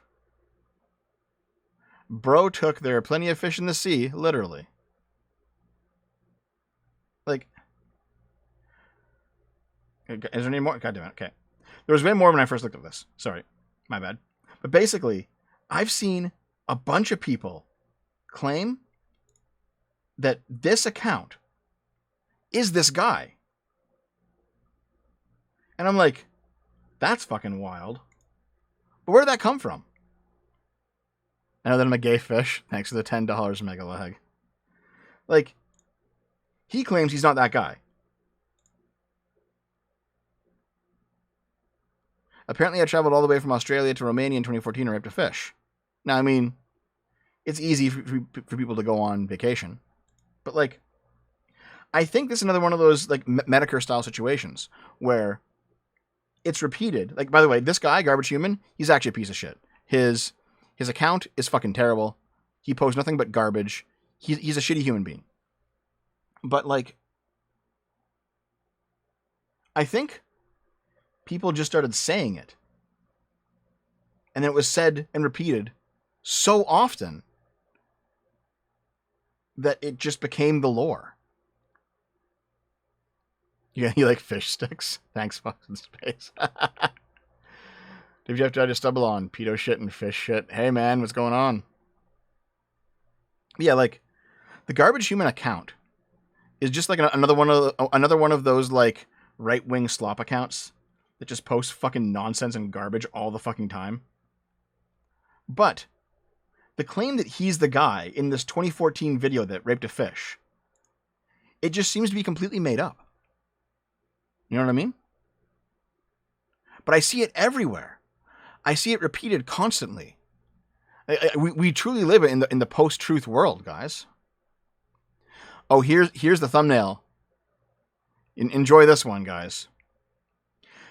Bro took there are plenty of fish in the sea, literally. Like, is there any more? God damn it. Okay. There was way more when I first looked at this. Sorry. My bad. But basically, I've seen a bunch of people claim that this account is this guy. And I'm like, that's fucking wild. But where did that come from? I know that I'm a gay fish. Thanks for the $10, Mega Leg. Like, he claims he's not that guy. Apparently, I traveled all the way from Australia to Romania in 2014 and raped a fish. Now, I mean, it's easy for people to go on vacation. But, like, I think this is another one of those, like, Medicare-style situations where it's repeated. Like, by the way, this guy, Garbage Human, he's actually a piece of shit. His account is fucking terrible. He posts nothing but garbage. He's a shitty human being. But, like, I think people just started saying it. And then it was said and repeated so often that it just became the lore. Yeah, you like fish sticks? Thanks, Fox in Space. Did you have to stumble on pedo shit and fish shit? Hey, man, what's going on? Yeah, like, the Garbage Human account is just like another one of those, like, right-wing slop accounts that just post fucking nonsense and garbage all the fucking time. But the claim that he's the guy in this 2014 video that raped a fish, it just seems to be completely made up. You know what I mean? But I see it everywhere. I see it repeated constantly. We truly live in the post-truth world, guys. Oh, here's the thumbnail. Enjoy this one, guys.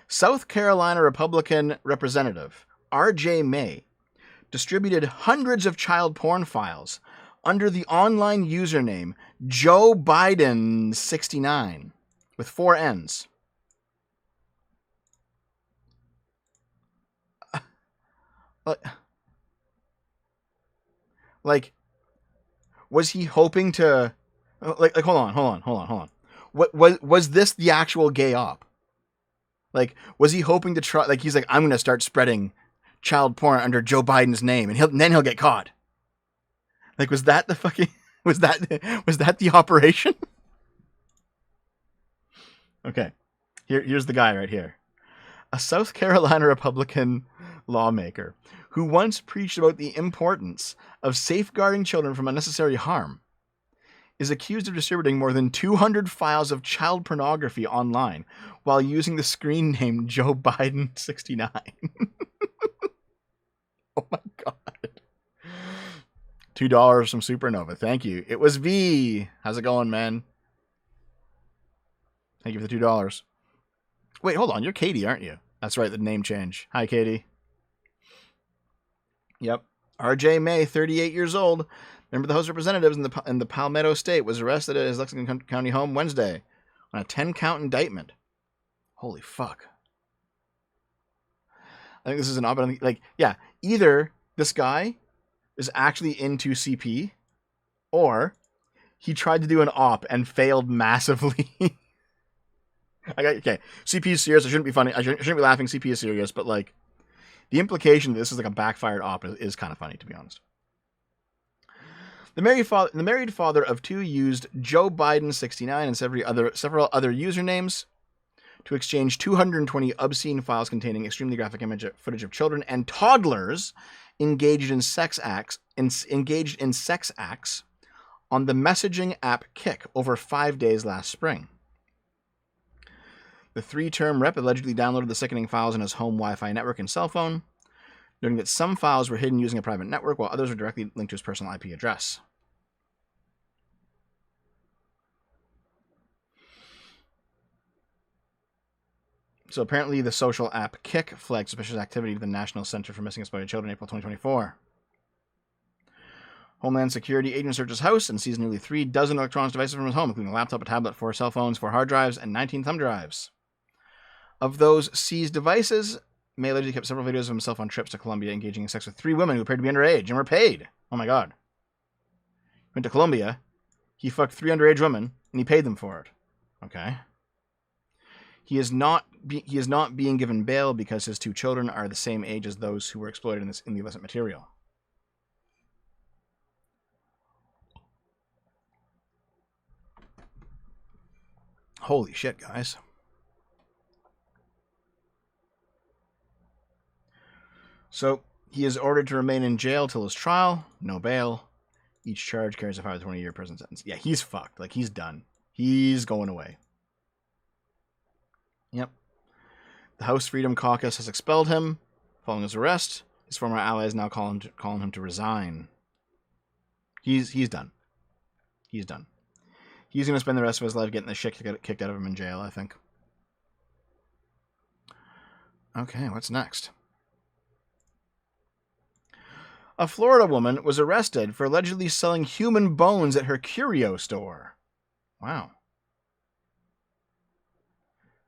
South Carolina Republican Representative R.J. May distributed hundreds of child porn files under the online username Joe Biden 69 with 4 N's. Like, was he hoping to, like, hold on. What was this the actual gay op? Like, was he hoping to try, like, he's like, I'm going to start spreading child porn under Joe Biden's name and then he'll get caught. Like, was that the fucking, was that the operation? Okay. Here's the guy right here. A South Carolina Republican lawmaker who once preached about the importance of safeguarding children from unnecessary harm is accused of distributing more than 200 files of child pornography online while using the screen name Joe Biden 69. Oh my God. $2 from Supernova. Thank you. It was V. How's it going, man? Thank you for the $2. Wait, hold on. You're Katie, aren't you? That's right, the name change. Hi, Katie. Yep. R.J. May, 38 years old, member of the House of Representatives in the Palmetto State, was arrested at his Lexington County home Wednesday on a 10-count indictment. Holy fuck. I think this is an op-ed. Like, yeah, either this guy is actually into CP, or he tried to do an op and failed massively. Okay, CP is serious. I shouldn't be funny. I shouldn't be laughing. CP is serious, but, like, the implication that this is like a backfired op is kind of funny, to be honest. The married father of 2 used Joe Biden 69 and several other usernames to exchange 220 obscene files containing extremely graphic footage of children and toddlers engaged in sex acts on the messaging app Kik over 5 days last spring. The 3-term rep allegedly downloaded the sickening files on his home Wi-Fi network and cell phone, noting that some files were hidden using a private network while others were directly linked to his personal IP address. So apparently the social app Kik flagged suspicious activity to the National Center for Missing and Exploited Children in April 2024. Homeland Security agents searched his house and seized nearly 3 dozen electronic devices from his home, including a laptop, a tablet, 4 cell phones, 4 hard drives, and 19 thumb drives. Of those seized devices, May allegedly kept several videos of himself on trips to Colombia engaging in sex with 3 women who appeared to be underage and were paid. Oh my God. He went to Colombia, he fucked 3 underage women, and he paid them for it. Okay. He is not being given bail because his 2 children are the same age as those who were exploited in the illicit material. Holy shit, guys. So, he is ordered to remain in jail till his trial. No bail. Each charge carries a 5 to 20-year prison sentence. Yeah, he's fucked. Like, he's done. He's going away. Yep. The House Freedom Caucus has expelled him following his arrest. His former allies now calling him to resign. He's done. He's done. He's going to spend the rest of his life getting the shit kicked out of him in jail, I think. Okay, what's next? A Florida woman was arrested for allegedly selling human bones at her curio store. Wow.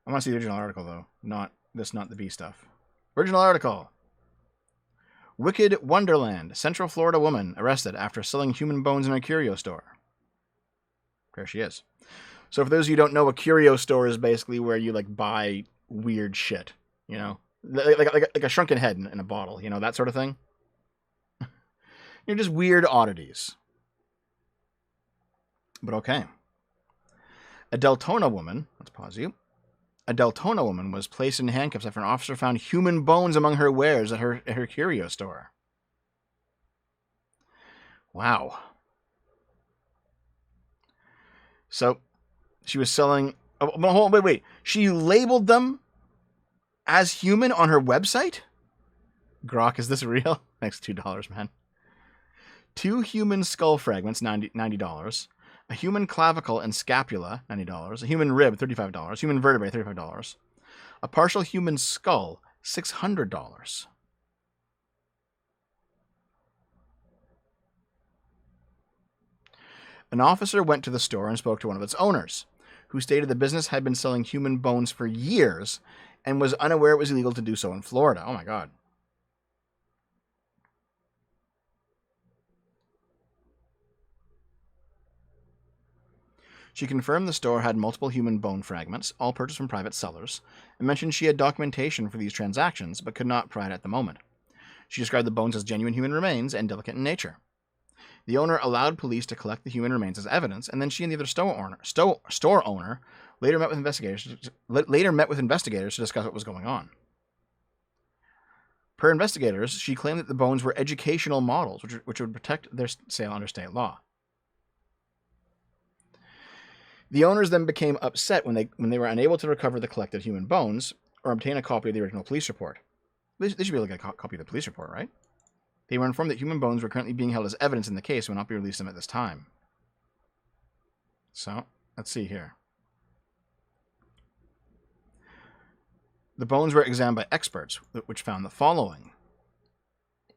I want to see the original article, though. Not the B stuff. Original article. Wicked Wonderland. Central Florida woman arrested after selling human bones in a curio store. There she is. So for those of you who don't know, a curio store is basically where you like buy weird shit. You know? Like a shrunken head in a bottle. You know, that sort of thing. You're just weird oddities. But okay. A Deltona woman, let's pause you. A Deltona woman was placed in handcuffs after an officer found human bones among her wares at her curio store. Wow. So, she was selling... Oh, wait. She labeled them as human on her website? Grok, is this real? Thanks, $2, man. 2 human skull fragments, $90. A human clavicle and scapula, $90. A human rib, $35. Human vertebrae, $35. A partial human skull, $600. An officer went to the store and spoke to one of its owners, who stated the business had been selling human bones for years and was unaware it was illegal to do so in Florida. Oh my God. She confirmed the store had multiple human bone fragments, all purchased from private sellers, and mentioned she had documentation for these transactions, but could not provide at the moment. She described the bones as genuine human remains and delicate in nature. The owner allowed police to collect the human remains as evidence, and then she and the other store owner later met with investigators to discuss what was going on. Per investigators, she claimed that the bones were educational models, which would protect their sale under state law. The owners then became upset when they were unable to recover the collected human bones or obtain a copy of the original police report. They should be able to get a copy of the police report, right? They were informed that human bones were currently being held as evidence in the case and would not be released to them at this time. So, let's see here. The bones were examined by experts, which found the following.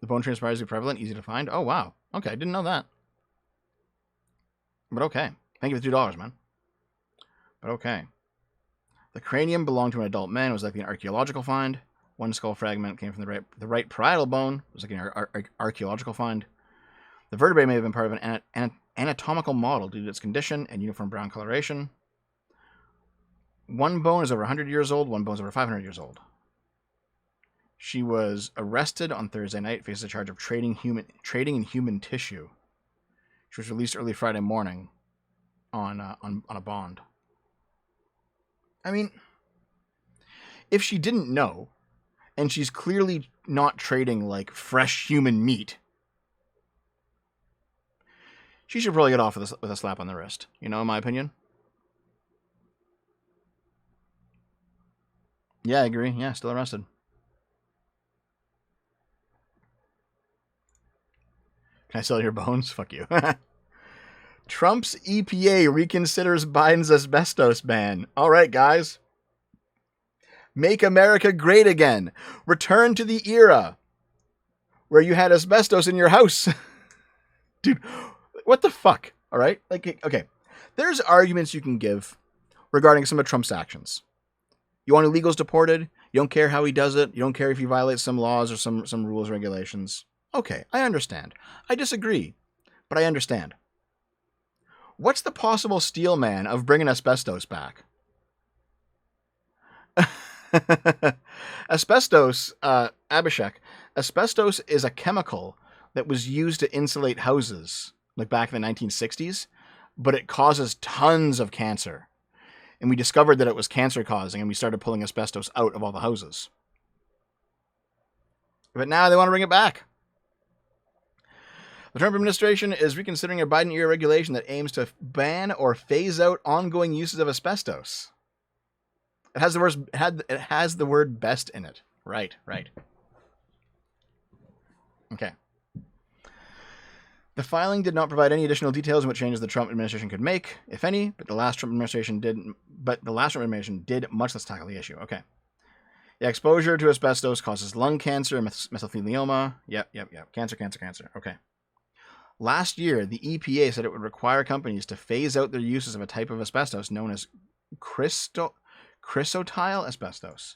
The bone transpires to be prevalent, easy to find. Oh, wow. Okay, I didn't know that. But okay. Thank you for $2, man. But okay. The cranium belonged to an adult man. It was likely an archaeological find. One skull fragment came from the right parietal bone. It was like an archaeological find. The vertebrae may have been part of an anatomical model due to its condition and uniform brown coloration. One bone is over 100 years old. One bone is over 500 years old. She was arrested on Thursday night, faces a charge of trading in human tissue. She was released early Friday morning on a bond. I mean, if she didn't know, and she's clearly not trading like fresh human meat, she should probably get off with a slap on the wrist. You know, in my opinion. Yeah, I agree. Yeah, still arrested. Can I sell your bones? Fuck you. Trump's EPA reconsiders Biden's asbestos ban. All right, guys. Make America great again. Return to the era where you had asbestos in your house. Dude, what the fuck? All right? Like, okay. There's arguments you can give regarding some of Trump's actions. You want illegals deported? You don't care how he does it? You don't care if he violates some laws or some rules, regulations? Okay, I understand. I disagree, but I understand. What's the possible steel man of bringing asbestos back? Asbestos, Abhishek, asbestos is a chemical that was used to insulate houses, like back in the 1960s, but it causes tons of cancer. And we discovered that it was cancer causing, and we started pulling asbestos out of all the houses. But now they want to bring it back. The Trump administration is reconsidering a Biden-era regulation that aims to ban or phase out ongoing uses of asbestos. It has the worst. It has the word best in it. Right. Okay. The filing did not provide any additional details on what changes the Trump administration could make, if any, but the last Trump administration didn't. But the last Trump administration did much less tackle the issue. Okay. Yeah, exposure to asbestos causes lung cancer and mesothelioma. Yep. Cancer. Okay. Last year, the EPA said it would require companies to phase out their uses of a type of asbestos known as chrysotile asbestos,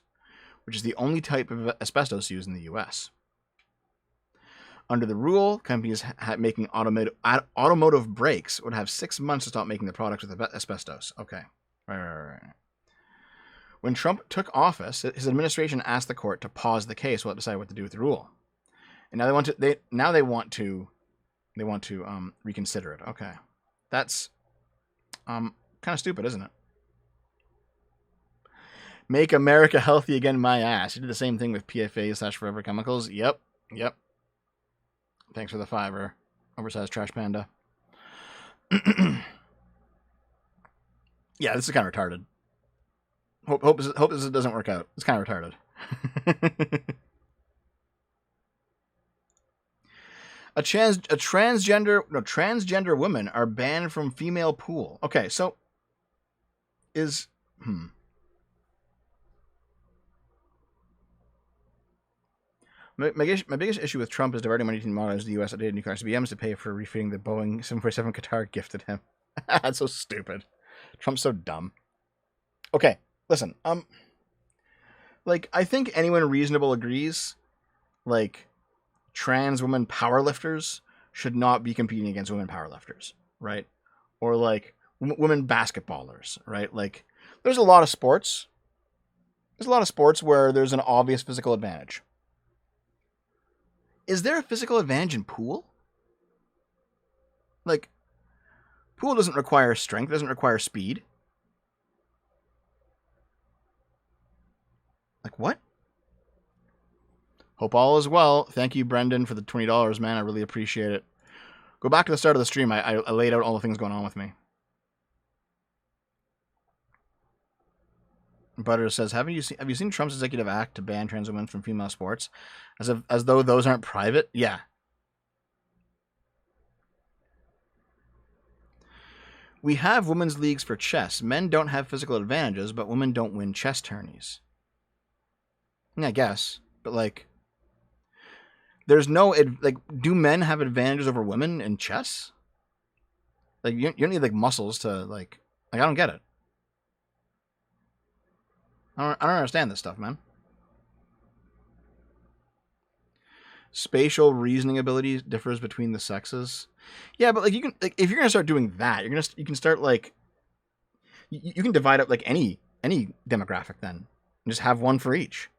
which is the only type of asbestos used in the U.S. Under the rule, companies making automotive brakes would have 6 months to stop making the products with asbestos. Okay. Right. When Trump took office, his administration asked the court to pause the case while it decided what to do with the rule. And now they want to reconsider it. Okay. That's kind of stupid, isn't it? Make America healthy again, my ass. You did the same thing with PFAS/Forever Chemicals. Yep. Thanks for the $5, oversized trash panda. Yeah, this is kind of retarded. Hope this doesn't work out. It's kind of retarded. Transgender women are banned from female pool. Okay, so My biggest issue with Trump is diverting money to modernize the U.S. outdated nuclear ICBMs to pay for refitting the Boeing 747 Qatar gifted him. That's so stupid. Trump's so dumb. Okay, listen. I think anyone reasonable agrees, trans women powerlifters should not be competing against women powerlifters, right? Or women basketballers, right? There's a lot of sports. There's a lot of sports where there's an obvious physical advantage. Is there a physical advantage in pool? Pool doesn't require strength, doesn't require speed. What? Hope all is well. Thank you, Brendan, for the $20, man. I really appreciate it. Go back to the start of the stream. I laid out all the things going on with me. Butter says, have you seen Trump's executive act to ban trans women from female sports? As though those aren't private? Yeah. We have women's leagues for chess. Men don't have physical advantages, but women don't win chess tourneys. Yeah, I guess. But there's no do men have advantages over women in chess? You don't need muscles to I don't get it. I don't understand this stuff, man. Spatial reasoning ability differs between the sexes. Yeah, but you can if you're gonna start doing that, you can start you can divide up any demographic then and just have one for each.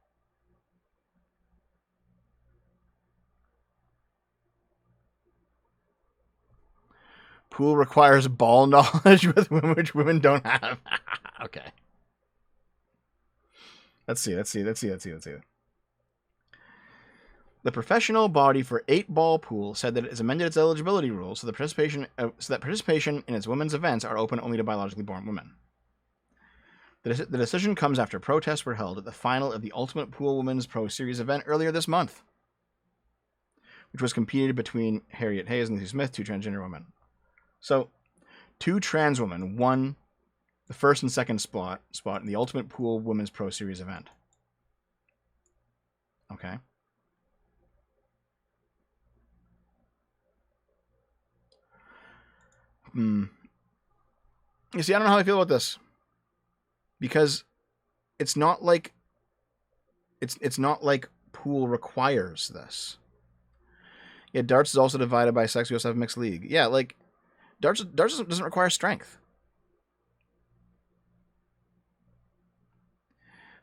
Pool requires ball knowledge which women don't have. Okay. Let's see. The professional body for 8-ball pool said that it has amended its eligibility rules so that participation in its women's events are open only to biologically born women. The decision comes after protests were held at the final of the Ultimate Pool Women's Pro Series event earlier this month, which was competed between Harriet Hayes and Lucy Smith, 2 transgender women. So, 2 trans women won the first and second spot in the Ultimate Pool Women's Pro Series event. Okay. You see, I don't know how I feel about this. Because it's not it's not like pool requires this. Yeah, darts is also divided by sex. We also have mixed league. Yeah, darts doesn't require strength.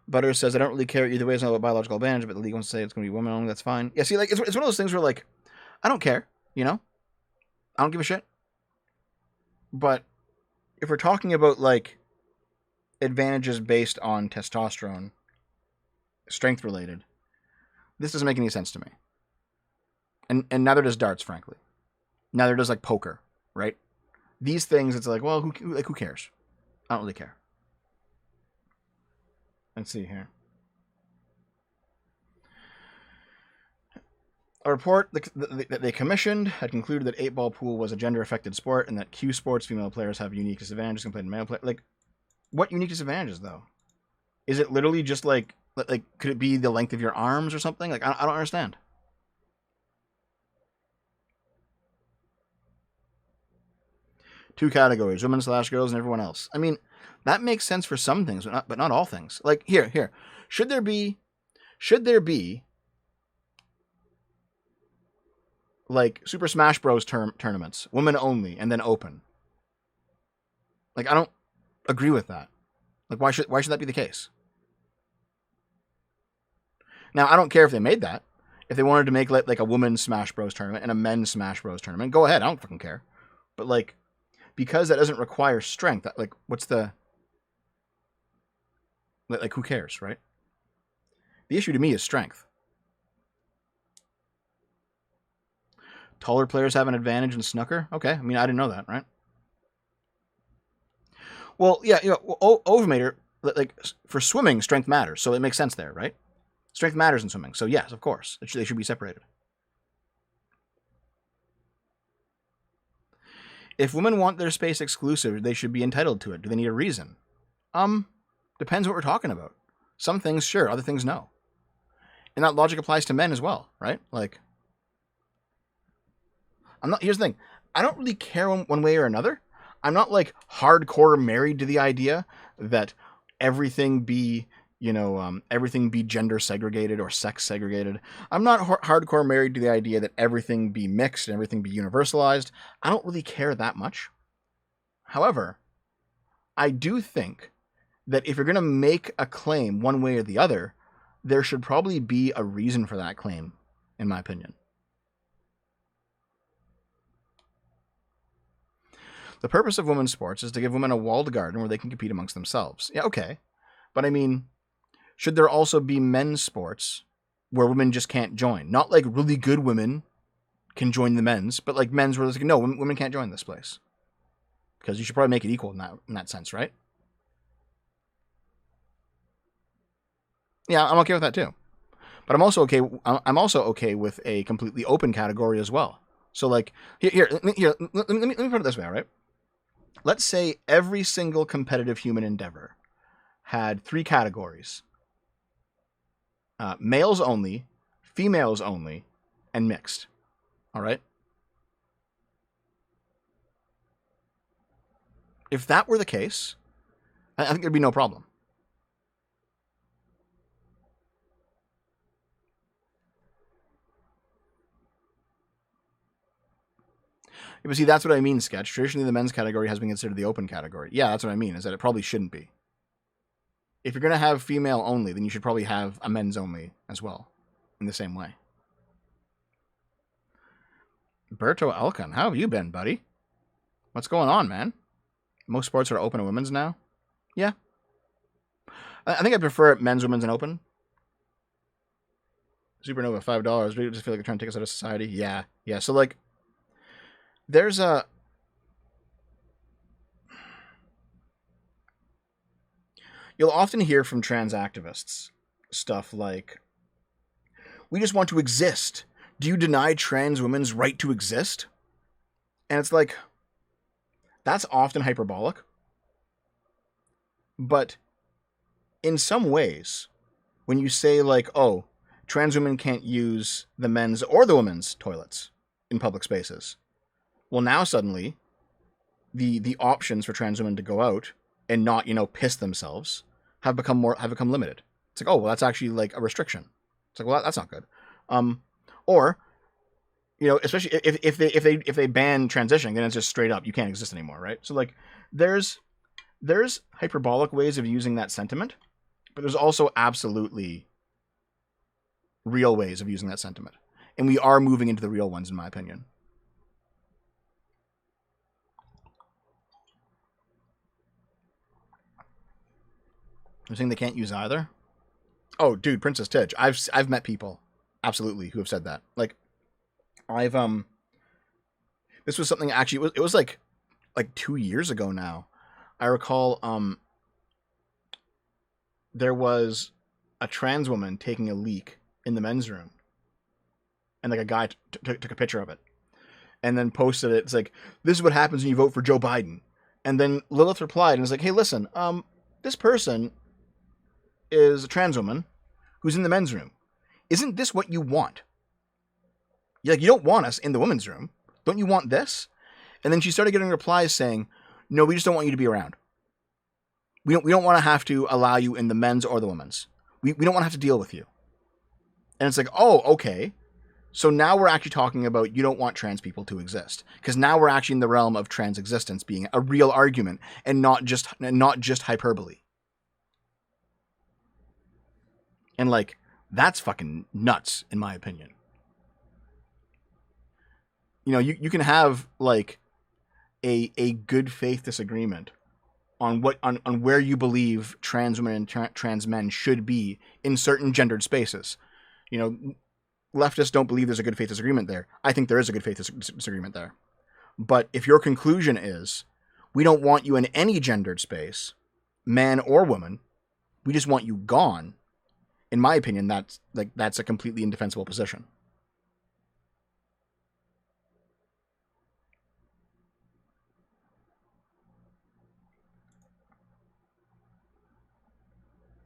Butter says, I don't really care either way. It's not about biological advantage, but the league wants to say it's going to be women only. That's fine. Yeah, see, it's one of those things where, I don't care, I don't give a shit. But if we're talking about, advantages based on testosterone, strength related, this doesn't make any sense to me. And neither does darts, frankly. Neither does, poker, right? These things, it's who cares? I don't really care. Let's see here. A report that they commissioned had concluded that 8-ball pool was a gender-affected sport and that Q Sports female players have unique disadvantages compared to male players. Like, what unique disadvantages, though? Is it literally just like could it be the length of your arms or something? Like, I don't understand. Two categories, women/girls and everyone else. I mean, that makes sense for some things, but not all things. Like, here. Should there be like Super Smash Bros. Tournaments, women only, and then open? Like, I don't agree with that. Like, why should that be the case? Now, I don't care if they made that. If they wanted to make like a women's Smash Bros. Tournament and a men's Smash Bros. Tournament, go ahead. I don't fucking care. But like, because that doesn't require strength, like, what's the like? Who cares, right? The issue to me is strength. Taller players have an advantage in snooker. Okay, I mean, I didn't know that, right? Well, yeah, Overmater, like for swimming, strength matters, so it makes sense there, right? Strength matters in swimming, so yes, of course, they should be separated. If women want their space exclusive, they should be entitled to it. Do they need a reason? Depends what we're talking about. Some things, sure, other things, no. And that logic applies to men as well, right? Like, here's the thing. I don't really care one way or another. I'm not like hardcore married to the idea that everything be, everything be gender segregated or sex segregated. I'm not hardcore married to the idea that everything be mixed and everything be universalized. I don't really care that much. However, I do think that if you're going to make a claim one way or the other, there should probably be a reason for that claim, in my opinion. The purpose of women's sports is to give women a walled garden where they can compete amongst themselves. Yeah, okay. But I mean, should there also be men's sports where women just can't join? Not like really good women can join the men's, but like men's where it's like, no, women can't join this place. Because you should probably make it equal in that sense, right? Yeah, I'm okay with that too. But I'm also okay with a completely open category as well. So like let me put it this way, all right? Let's say every single competitive human endeavor had 3 categories. Males only, females only, and mixed. All right? If that were the case, I think there'd be no problem. But see, that's what I mean, Sketch. Traditionally, the men's category has been considered the open category. Yeah, that's what I mean, is that it probably shouldn't be. If you're going to have female only, then you should probably have a men's only as well, in the same way. Berto Alcon, how have you been, buddy? What's going on, man? Most sports are open to women's now? Yeah. I think I prefer men's, women's, and open. Supernova, $5. Do you just feel like you're trying to take us out of society? Yeah. So, like, there's a... You'll often hear from trans activists stuff like, we just want to exist. Do you deny trans women's right to exist? And it's like, that's often hyperbolic. But in some ways, when you say like, oh, trans women can't use the men's or the women's toilets in public spaces, well, now suddenly the options for trans women to go out and not, piss themselves have become limited. It's like, oh, well, that's actually like a restriction. It's like, well, that's not good. Or, especially if they ban transitioning, then it's just straight up, you can't exist anymore, right? So like, there's hyperbolic ways of using that sentiment, but there's also absolutely real ways of using that sentiment, and we are moving into the real ones, in my opinion. You're saying they can't use either? Oh, dude, Princess Tidge. I've met people, absolutely, who have said that. Like, this was something actually. It was like 2 years ago now. I recall there was a trans woman taking a leak in the men's room, and like a guy took a picture of it, and then posted it. It's like, this is what happens when you vote for Joe Biden. And then Lilith replied and was like, hey, listen, this person is a trans woman who's in the men's room. Isn't this what you want? You're like, you don't want us in the women's room. Don't you want this? And then she started getting replies saying, no, we just don't want you to be around. We don't want to have to allow you in the men's or the women's. We don't want to have to deal with you. And it's like, oh, okay. So now we're actually talking about you don't want trans people to exist. Because now we're actually in the realm of trans existence being a real argument and not just hyperbole. And like, that's fucking nuts, in my opinion. You know, you can have like a good faith disagreement on where you believe trans women and trans men should be in certain gendered spaces. You know, leftists don't believe there's a good faith disagreement there. I think there is a good faith disagreement there. But if your conclusion is, we don't want you in any gendered space, man or woman, we just want you gone, in my opinion, that's a completely indefensible position.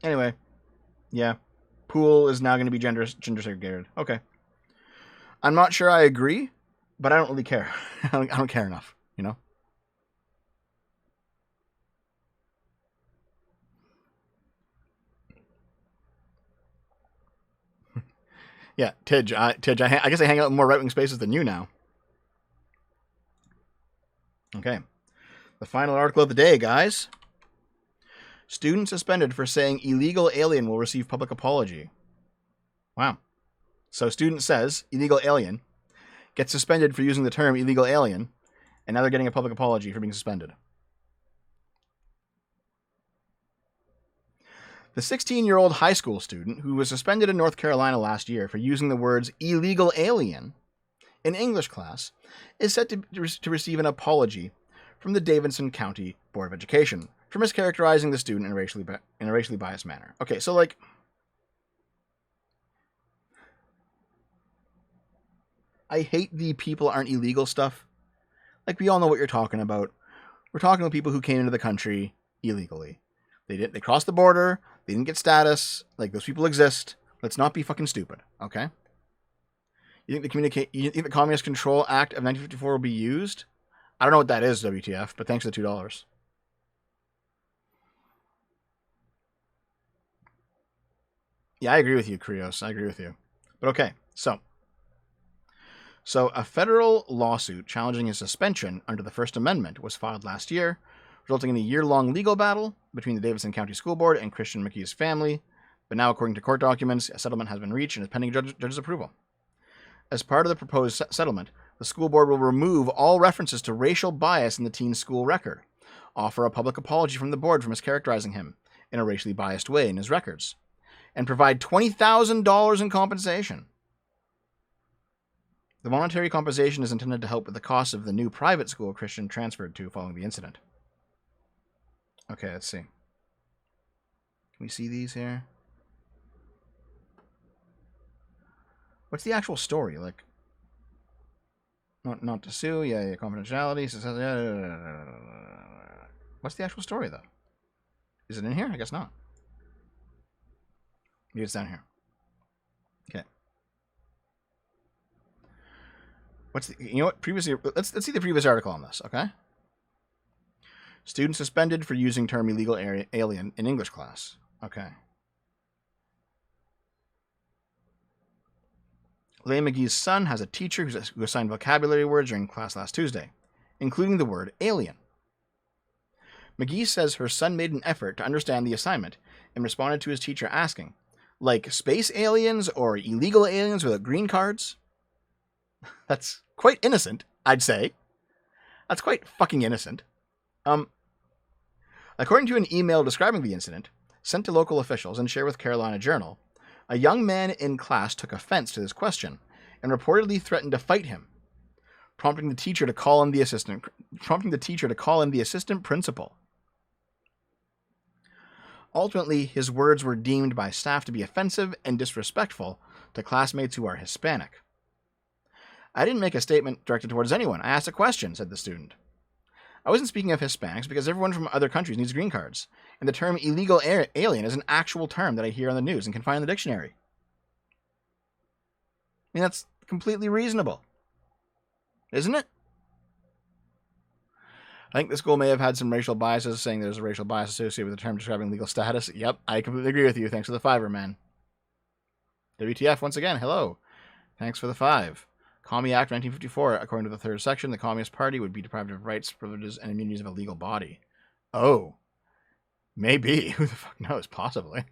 Anyway, yeah, pool is now going to be gender segregated. Okay. I'm not sure I agree, but I don't really care. I don't care enough, you know? Yeah, Tidge, I guess I hang out in more right-wing spaces than you now. Okay. The final article of the day, guys. Student suspended for saying illegal alien will receive public apology. Wow. So student says illegal alien, gets suspended for using the term illegal alien, and now they're getting a public apology for being suspended. The 16-year-old high school student who was suspended in North Carolina last year for using the words illegal alien in English class is set to receive an apology from the Davidson County Board of Education for mischaracterizing the student in a racially biased manner. Okay, so like, I hate the people aren't illegal stuff. Like, we all know what you're talking about. We're talking about people who came into the country illegally. They crossed the border. They didn't get status. Like, those people exist. Let's not be fucking stupid, okay? You think the Communist Control Act of 1954 will be used? I don't know what that is, WTF, but thanks for the $2. Yeah, I agree with you, Krios. I agree with you. But okay, so a federal lawsuit challenging his suspension under the First Amendment was filed last year, resulting in a year-long legal battle between the Davidson County School Board and Christian McKee's family. But now, according to court documents, a settlement has been reached and is pending judge's approval. As part of the proposed settlement, the school board will remove all references to racial bias in the teen's school record, offer a public apology from the board for mischaracterizing him in a racially biased way in his records, and provide $20,000 in compensation. The monetary compensation is intended to help with the cost of the new private school Christian transferred to following the incident. Okay, let's see. Can we see these here? What's the actual story? Like, not to sue, yeah, confidentiality. What's the actual story, though? Is it in here? I guess not. Maybe it's down here. Okay. You know what? Previously, let's see the previous article on this, okay? Student suspended for using term illegal alien in English class. Okay. Leigh McGee's son has a teacher who assigned vocabulary words during class last Tuesday, including the word alien. McGee says her son made an effort to understand the assignment and responded to his teacher asking, like space aliens or illegal aliens without green cards? That's quite innocent, I'd say. That's quite fucking innocent. According to an email describing the incident, sent to local officials and shared with Carolina Journal, a young man in class took offense to this question and reportedly threatened to fight him, prompting the teacher to call in the assistant principal. Ultimately, his words were deemed by staff to be offensive and disrespectful to classmates who are Hispanic. I didn't make a statement directed towards anyone. I asked a question, said the student. I wasn't speaking of Hispanics because everyone from other countries needs green cards, and the term illegal alien is an actual term that I hear on the news and can find in the dictionary. I mean, that's completely reasonable, isn't it? I think the school may have had some racial biases, saying there's a racial bias associated with the term describing legal status. Yep, I completely agree with you. Thanks for the $5, man. WTF, once again, hello. Thanks for the 5. Commie Act 1954, according to the third section, the Communist Party would be deprived of rights, privileges, and immunities of a legal body. Oh. Maybe. Who the fuck knows? Possibly.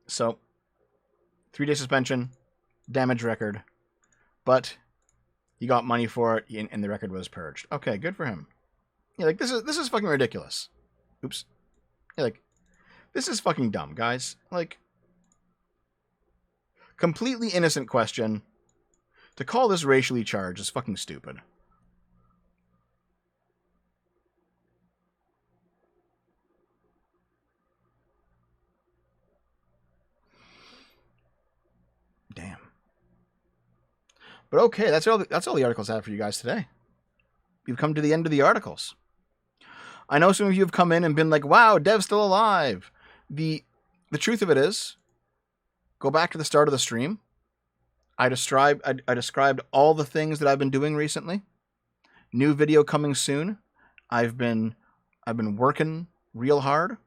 So, 3-day suspension, damage record, but he got money for it, and the record was purged. Okay, good for him. Yeah, like this is fucking ridiculous. Oops. Yeah, like this is fucking dumb, guys. Like, completely innocent question. To call this racially charged is fucking stupid. Damn. But okay, that's all the articles I have for you guys today. We've come to the end of the articles. I know some of you have come in and been like, wow, Dev's still alive. The truth of it is, go back to the start of the stream. I described all the things that I've been doing recently. New video coming soon. I've been working real hard.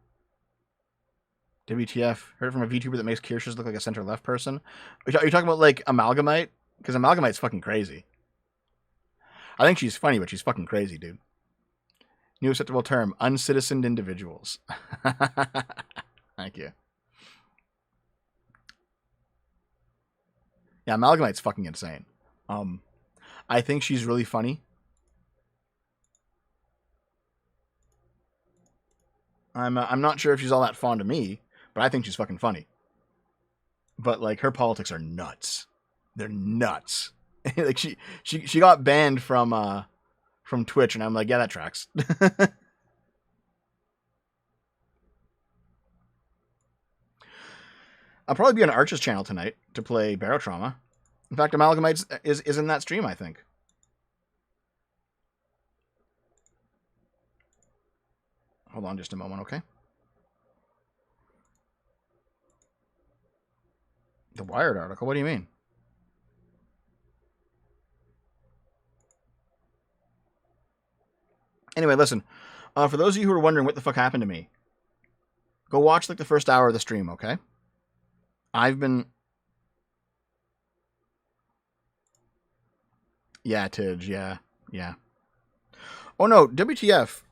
WTF, heard it from a VTuber that makes Kirsch's look like a center-left person. Are you talking about, like, Amalgamite? Because Amalgamite's fucking crazy. I think she's funny, but she's fucking crazy, dude. New acceptable term, uncitizened individuals. Thank you. Yeah, Amalgamite's fucking insane. I think she's really funny. I'm not sure if she's all that fond of me, but I think she's fucking funny. But like her politics are nuts. They're nuts. Like she got banned from Twitch, and I'm like, yeah, that tracks. I'll probably be on Arch's channel tonight to play Barotrauma. In fact, Amalgamite is in that stream, I think. Hold on just a moment, okay? The Wired article? What do you mean? Anyway, listen. For those of you who are wondering what the fuck happened to me, go watch like the first hour of the stream, okay? I've been... Yeah, Tidge, yeah. Oh no, WTF.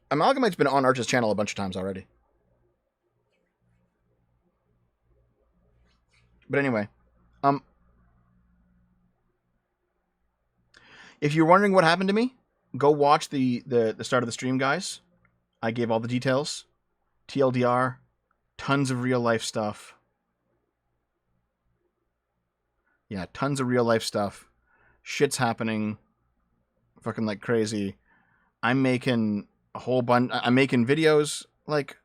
Amalgamite's been on Arch's channel a bunch of times already. But anyway, if you're wondering what happened to me, go watch the start of the stream, guys. I gave all the details. TLDR, tons of real life stuff. Yeah, tons of real life stuff. Shit's happening fucking like crazy. I'm making a whole bunch. I'm making videos. Like,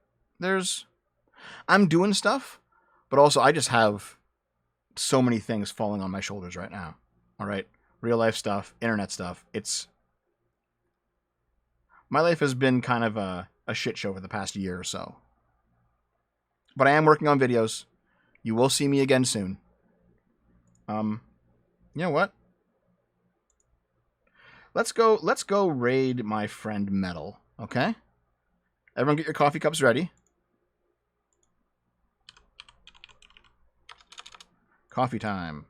I'm doing stuff, but also I just have so many things falling on my shoulders right now. All right. Real life stuff, internet stuff. My life has been kind of a shit show for the past year or so. But I am working on videos. You will see me again soon. You know what? Let's go raid my friend Metal, okay? Everyone get your coffee cups ready. Coffee time.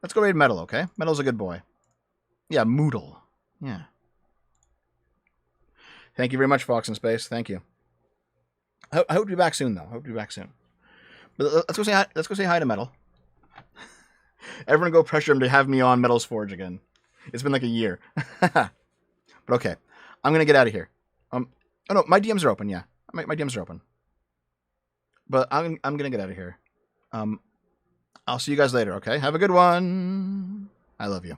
Let's go raid Metal, okay? Metal's a good boy. Yeah, Moodle. Yeah. Thank you very much, Fox in Space. Thank you. I hope to be back soon, though. But let's go say hi to Metal. Everyone go pressure him to have me on Metal's Forge again. It's been like a year. But okay. I'm going to get out of here. Oh no, my DMs are open, yeah. My DMs are open. But I'm going to get out of here. I'll see you guys later, okay? Have a good one. I love you.